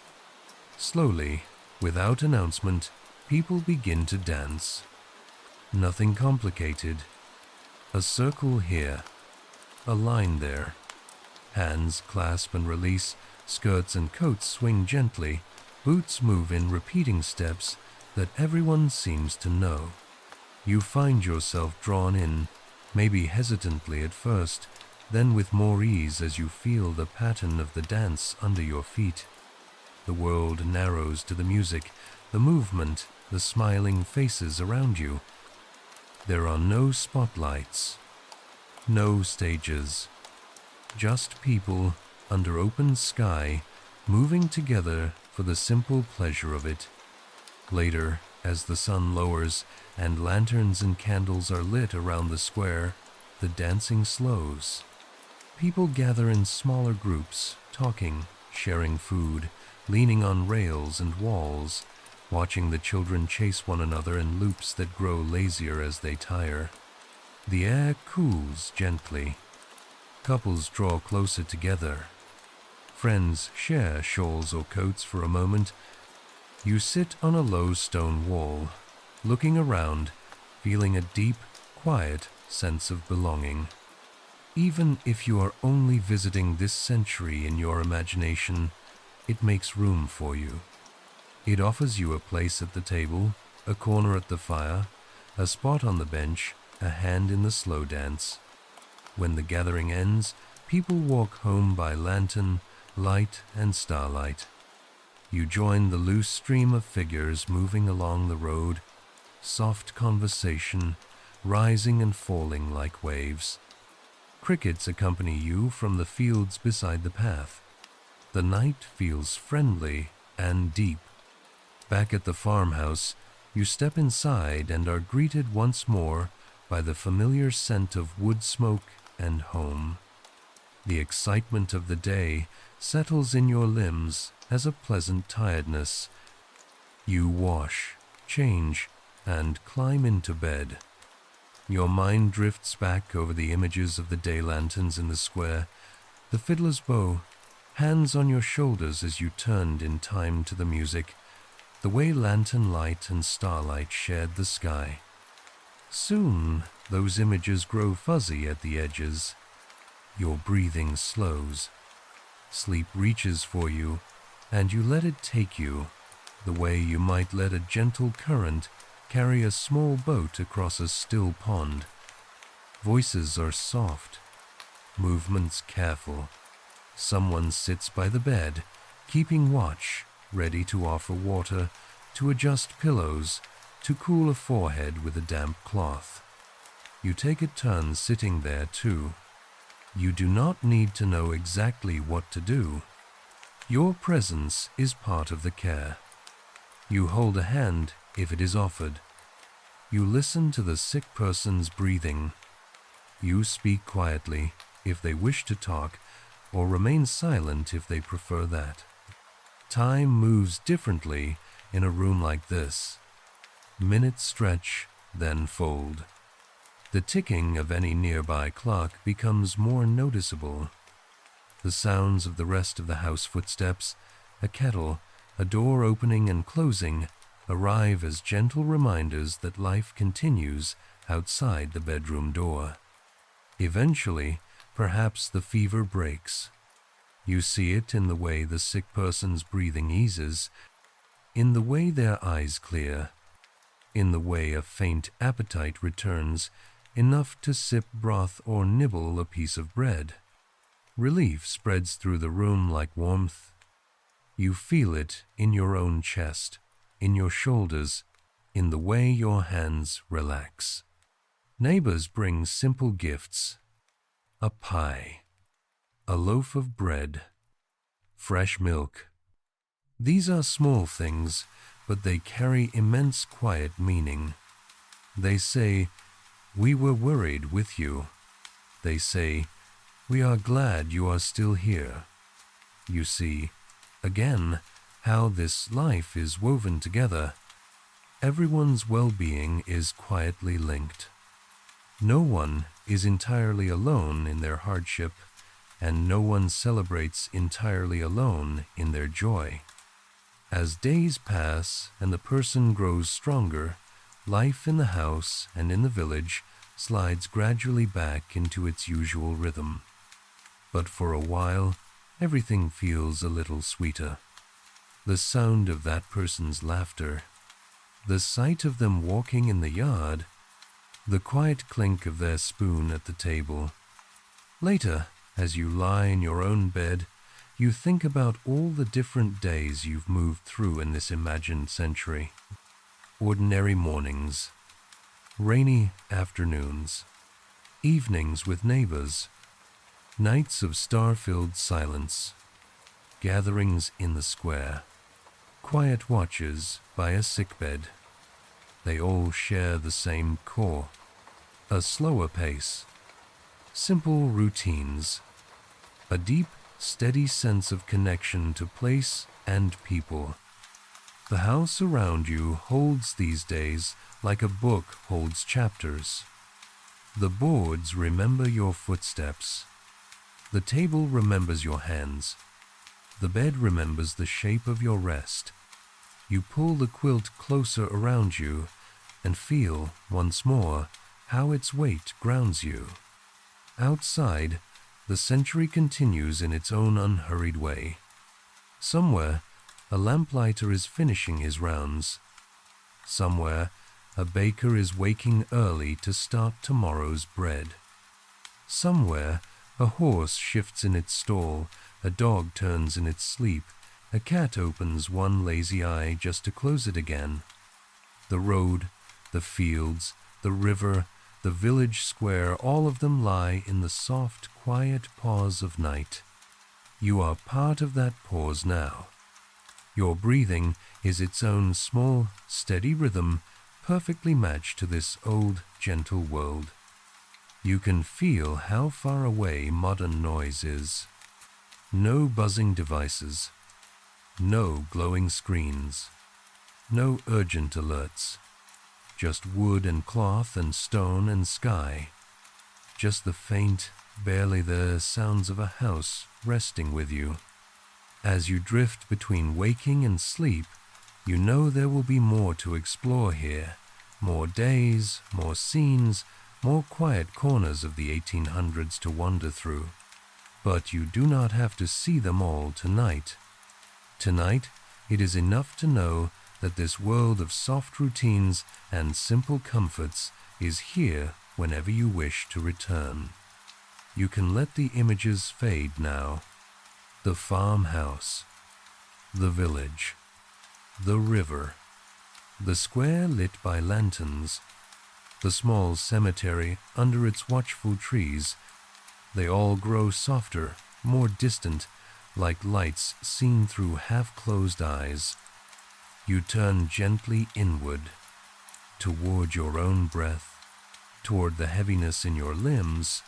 Slowly, without announcement, people begin to dance. Nothing complicated. A circle here, a line there. Hands clasp and release, skirts and coats swing gently, boots move in repeating steps that everyone seems to know. You find yourself drawn in, maybe hesitantly at first, then with more ease as you feel the pattern of the dance under your feet. The world narrows to the music, the movement, the smiling faces around you. There are no spotlights, no stages, just people under open sky moving together for the simple pleasure of it. Later, as the sun lowers and lanterns and candles are lit around the square, the dancing slows. People gather in smaller groups, talking, sharing food, leaning on rails and walls, watching the children chase one another in loops that grow lazier as they tire. The air cools gently. Couples draw closer together. Friends share shawls or coats for a moment. You sit on a low stone wall, looking around, feeling a deep, quiet sense of belonging. Even if you are only visiting this century in your imagination, it makes room for you. It offers you a place at the table, a corner at the fire, a spot on the bench, a hand in the slow dance. When the gathering ends, people walk home by lantern, light, and starlight. You join the loose stream of figures moving along the road, soft conversation, rising and falling like waves. Crickets accompany you from the fields beside the path. The night feels friendly and deep. Back at the farmhouse, you step inside and are greeted once more by the familiar scent of wood smoke and home. The excitement of the day settles in your limbs as a pleasant tiredness. You wash, change, and climb into bed. Your mind drifts back over the images of the day lanterns in the square, the fiddler's bow, hands on your shoulders as you turned in time to the music, the way lantern light and starlight shared the sky. Soon, those images grow fuzzy at the edges. Your breathing slows. Sleep reaches for you, and you let it take you, the way you might let a gentle current carry a small boat across a still pond. Voices are soft, movements careful. Someone sits by the bed, keeping watch, ready to offer water, to adjust pillows, to cool a forehead with a damp cloth. You take a turn sitting there too. You do not need to know exactly what to do. Your presence is part of the care. You hold a hand if it is offered. You listen to the sick person's breathing. You speak quietly if they wish to talk, or remain silent if they prefer that. Time moves differently in a room like this. Minutes stretch, then fold. The ticking of any nearby clock becomes more noticeable. The sounds of the rest of the house footsteps, a kettle, a door opening and closing, arrive as gentle reminders that life continues outside the bedroom door. Eventually, perhaps the fever breaks. You see it in the way the sick person's breathing eases, in the way their eyes clear, in the way a faint appetite returns, enough to sip broth or nibble a piece of bread. Relief spreads through the room like warmth. You feel it in your own chest, in your shoulders, in the way your hands relax. Neighbors bring simple gifts: a pie, a loaf of bread, fresh milk. These are small things, but they carry immense quiet meaning. They say, "We were worried with you." They say, "We are glad you are still here." You see, again, how this life is woven together. Everyone's well-being is quietly linked. No one is entirely alone in their hardship, and no one celebrates entirely alone in their joy. As days pass and the person grows stronger, life in the house and in the village slides gradually back into its usual rhythm. But for a while, everything feels a little sweeter. The sound of that person's laughter, the sight of them walking in the yard, the quiet clink of their spoon at the table. Later, as you lie in your own bed, you think about all the different days you've moved through in this imagined century. Ordinary mornings, rainy afternoons, evenings with neighbors, nights of star-filled silence, gatherings in the square, quiet watches by a sickbed. They all share the same core, a slower pace, simple routines, a deep, steady sense of connection to place and people. The house around you holds these days like a book holds chapters. The boards remember your footsteps. The table remembers your hands. The bed remembers the shape of your rest. You pull the quilt closer around you and feel, once more, how its weight grounds you. Outside, the century continues in its own unhurried way. Somewhere, a lamplighter is finishing his rounds. Somewhere, a baker is waking early to start tomorrow's bread. Somewhere, a horse shifts in its stall, a dog turns in its sleep, a cat opens one lazy eye just to close it again. The road, the fields, the river, the village square, all of them lie in the soft, quiet pause of night. You are part of that pause now. Your breathing is its own small, steady rhythm, perfectly matched to this old, gentle world. You can feel how far away modern noise is. No buzzing devices, no glowing screens, no urgent alerts, just wood and cloth and stone and sky, just the faint, barely there sounds of a house resting with you. As you drift between waking and sleep, you know there will be more to explore here, more days, more scenes, more quiet corners of the 1800s to wander through. But you do not have to see them all tonight. Tonight, it is enough to know that this world of soft routines and simple comforts is here whenever you wish to return. You can let the images fade now. The farmhouse, the village, the river, the square lit by lanterns, the small cemetery under its watchful trees, they all grow softer, more distant, like lights seen through half-closed eyes. You turn gently inward, toward your own breath, toward the heaviness in your limbs,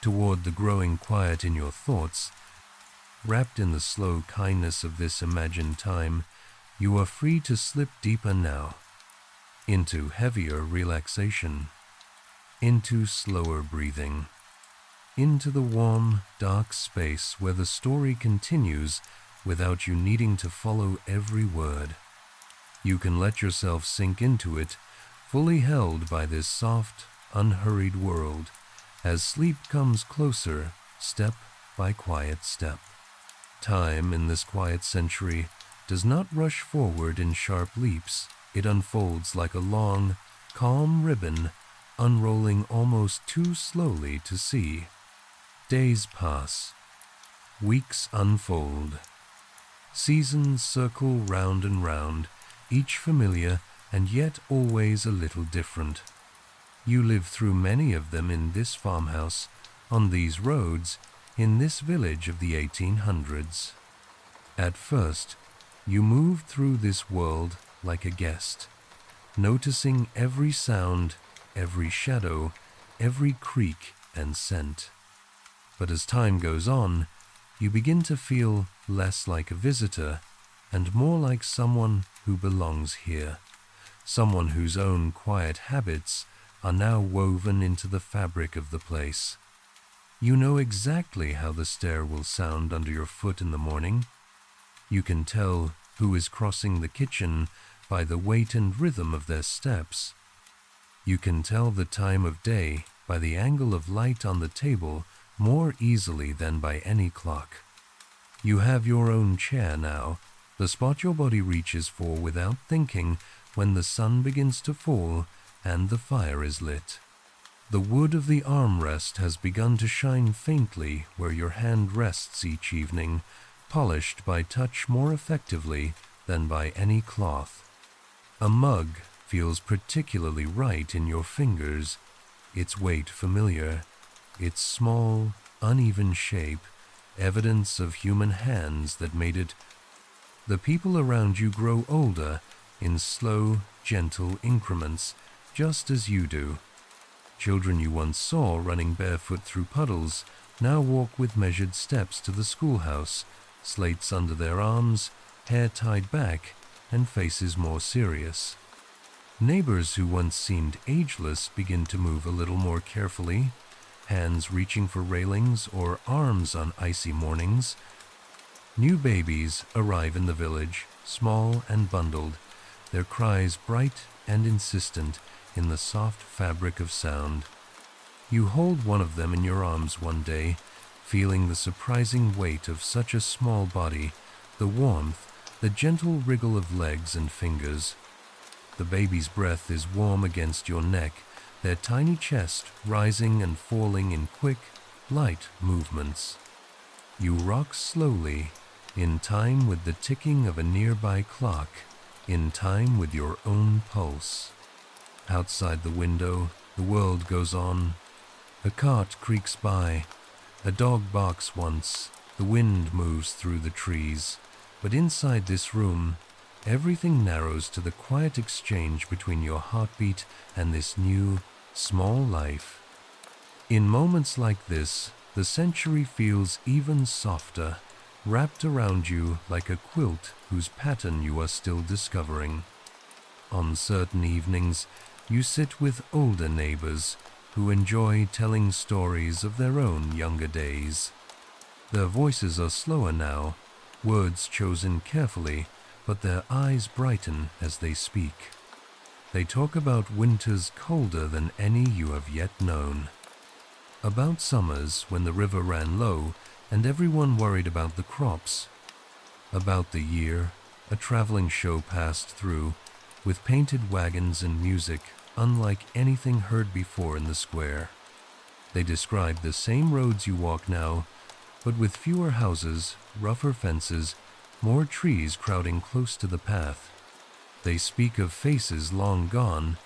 toward the growing quiet in your thoughts. Wrapped in the slow kindness of this imagined time, you are free to slip deeper now, into heavier relaxation, into slower breathing, into the warm, dark space where the story continues without you needing to follow every word. You can let yourself sink into it, fully held by this soft, unhurried world, as sleep comes closer, step by quiet step. Time in this quiet century does not rush forward in sharp leaps. It unfolds like a long, calm ribbon, unrolling almost too slowly to see. Days pass. Weeks unfold. Seasons circle round and round, each familiar and yet always a little different. You live through many of them in this farmhouse, on these roads, in this village of the 1800s. At first, you move through this world like a guest, noticing every sound, every shadow, every creak and scent. But as time goes on, you begin to feel less like a visitor and more like someone who belongs here, someone whose own quiet habits are now woven into the fabric of the place. You know exactly how the stair will sound under your foot in the morning. You can tell who is crossing the kitchen by the weight and rhythm of their steps. You can tell the time of day by the angle of light on the table more easily than by any clock. You have your own chair now, the spot your body reaches for without thinking when the sun begins to fall and the fire is lit. The wood of the armrest has begun to shine faintly where your hand rests each evening, polished by touch more effectively than by any cloth. A mug feels particularly right in your fingers, its weight familiar, its small, uneven shape, evidence of human hands that made it. The people around you grow older in slow, gentle increments, just as you do. Children you once saw running barefoot through puddles now walk with measured steps to the schoolhouse, slates under their arms, hair tied back, and faces more serious. Neighbors who once seemed ageless begin to move a little more carefully, hands reaching for railings or arms on icy mornings. New babies arrive in the village, small and bundled, their cries bright and insistent in the soft fabric of sound. You hold one of them in your arms one day, feeling the surprising weight of such a small body, the warmth, the gentle wriggle of legs and fingers. The baby's breath is warm against your neck, their tiny chest rising and falling in quick, light movements. You rock slowly, in time with the ticking of a nearby clock, in time with your own pulse. Outside the window, the world goes on. A cart creaks by. A dog barks once. The wind moves through the trees. But inside this room, everything narrows to the quiet exchange between your heartbeat and this new, small life. In moments like this, the century feels even softer, wrapped around you like a quilt whose pattern you are still discovering. On certain evenings, you sit with older neighbors who enjoy telling stories of their own younger days. Their voices are slower now, words chosen carefully, but their eyes brighten as they speak. They talk about winters colder than any you have yet known. About summers when the river ran low and everyone worried about the crops. About the year a traveling show passed through, with painted wagons and music unlike anything heard before in the square. They describe the same roads you walk now, but with fewer houses, rougher fences, more trees crowding close to the path. They speak of faces long gone,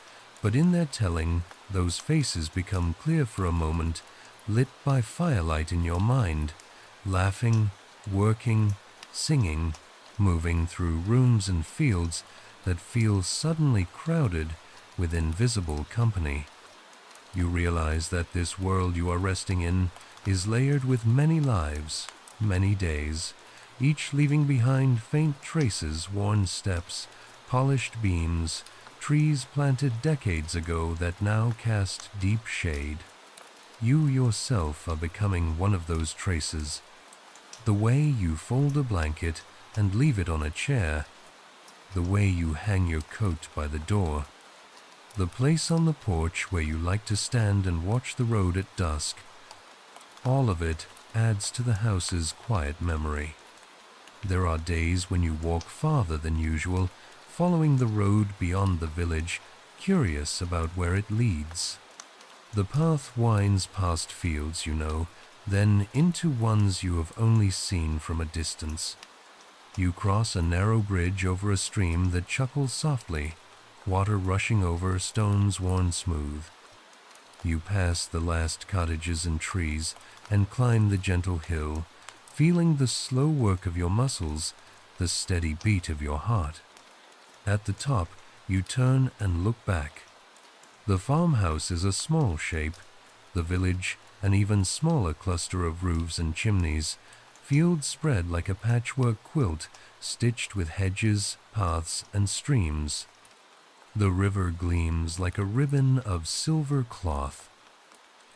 but in their telling, those faces become clear for a moment, lit by firelight in your mind, laughing, working, singing, moving through rooms and fields that feel suddenly crowded with invisible company. You realize that this world you are resting in is layered with many lives, many days, each leaving behind faint traces, worn steps, polished beams, trees planted decades ago that now cast deep shade. You yourself are becoming one of those traces. The way you fold a blanket and leave it on a chair, the way you hang your coat by the door, the place on the porch where you like to stand and watch the road at dusk, all of it adds to the house's quiet memory. There are days when you walk farther than usual, following the road beyond the village, curious about where it leads. The path winds past fields, you know, then into ones you have only seen from a distance. You cross a narrow bridge over a stream that chuckles softly, water rushing over, stones worn smooth. You pass the last cottages and trees and climb the gentle hill, feeling the slow work of your muscles, the steady beat of your heart. At the top, you turn and look back. The farmhouse is a small shape, the village an even smaller cluster of roofs and chimneys, fields spread like a patchwork quilt stitched with hedges, paths, and streams. The river gleams like a ribbon of silver cloth.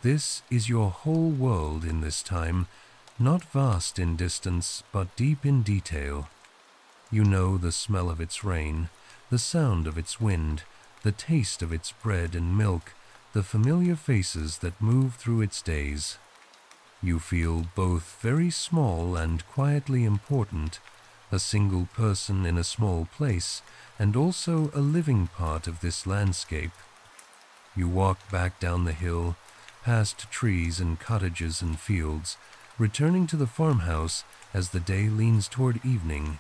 This is your whole world in this time, not vast in distance, but deep in detail. You know the smell of its rain, the sound of its wind, the taste of its bread and milk, the familiar faces that move through its days. You feel both very small and quietly important, a single person in a small place, and also a living part of this landscape. You walk back down the hill, past trees and cottages and fields, returning to the farmhouse as the day leans toward evening.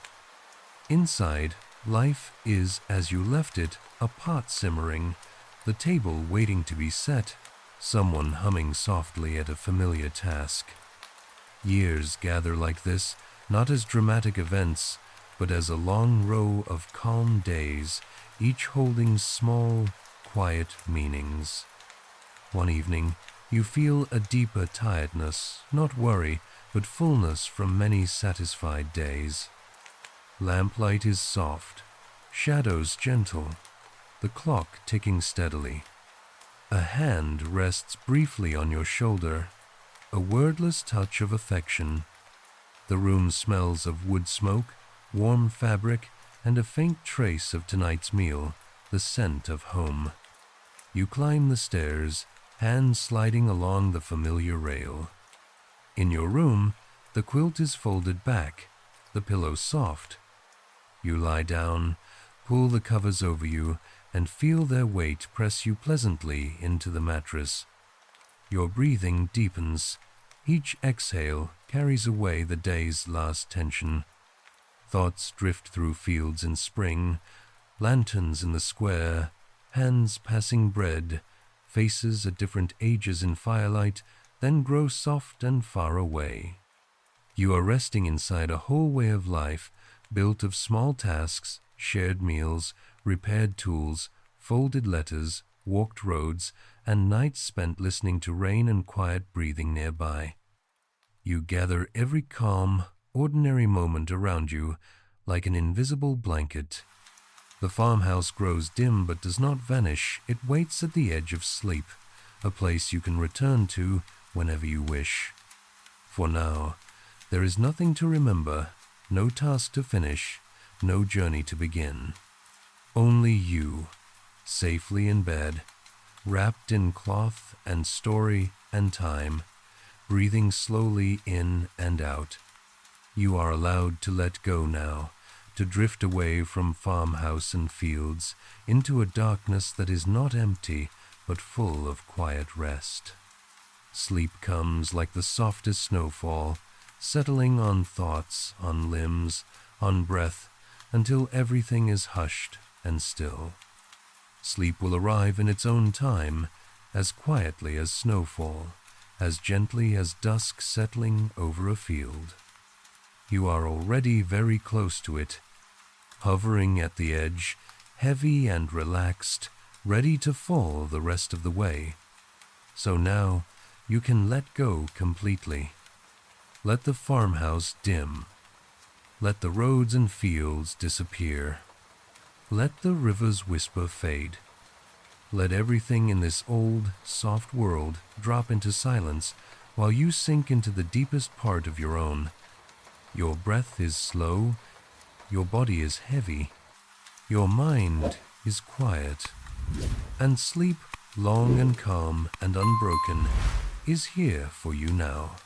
Inside, life is as you left it, a pot simmering, the table waiting to be set, someone humming softly at a familiar task. Years gather like this, not as dramatic events, but as a long row of calm days, each holding small, quiet meanings. One evening, you feel a deeper tiredness, not worry, but fullness from many satisfied days. Lamplight is soft, shadows gentle, the clock ticking steadily. A hand rests briefly on your shoulder, a wordless touch of affection. The room smells of wood smoke, warm fabric, and a faint trace of tonight's meal, the scent of home. You climb the stairs, hands sliding along the familiar rail. In your room, the quilt is folded back, the pillow soft. You lie down, pull the covers over you, and feel their weight press you pleasantly into the mattress. Your breathing deepens. Each exhale carries away the day's last tension. Thoughts drift through fields in spring, lanterns in the square, hands passing bread, faces at different ages in firelight, then grow soft and far away. You are resting inside a whole way of life, built of small tasks, shared meals, repaired tools, folded letters, walked roads, and nights spent listening to rain and quiet breathing nearby. You gather every calm, ordinary moment around you like an invisible blanket. The farmhouse grows dim but does not vanish. It waits at the edge of sleep, a place you can return to whenever you wish. For now, there is nothing to remember, no task to finish, no journey to begin. Only you, safely in bed, wrapped in cloth and story and time, breathing slowly in and out. You are allowed to let go now, to drift away from farmhouse and fields into a darkness that is not empty but full of quiet rest. Sleep comes like the softest snowfall, settling on thoughts, on limbs, on breath, until everything is hushed and still. Sleep will arrive in its own time, as quietly as snowfall, as gently as dusk settling over a field. You are already very close to it, hovering at the edge, heavy and relaxed, ready to fall the rest of the way. So now you can let go completely. Let the farmhouse dim. Let the roads and fields disappear. Let the river's whisper fade. Let everything in this old, soft world drop into silence while you sink into the deepest part of your own. Your breath is slow, your body is heavy, your mind is quiet, and sleep, long and calm and unbroken, is here for you now.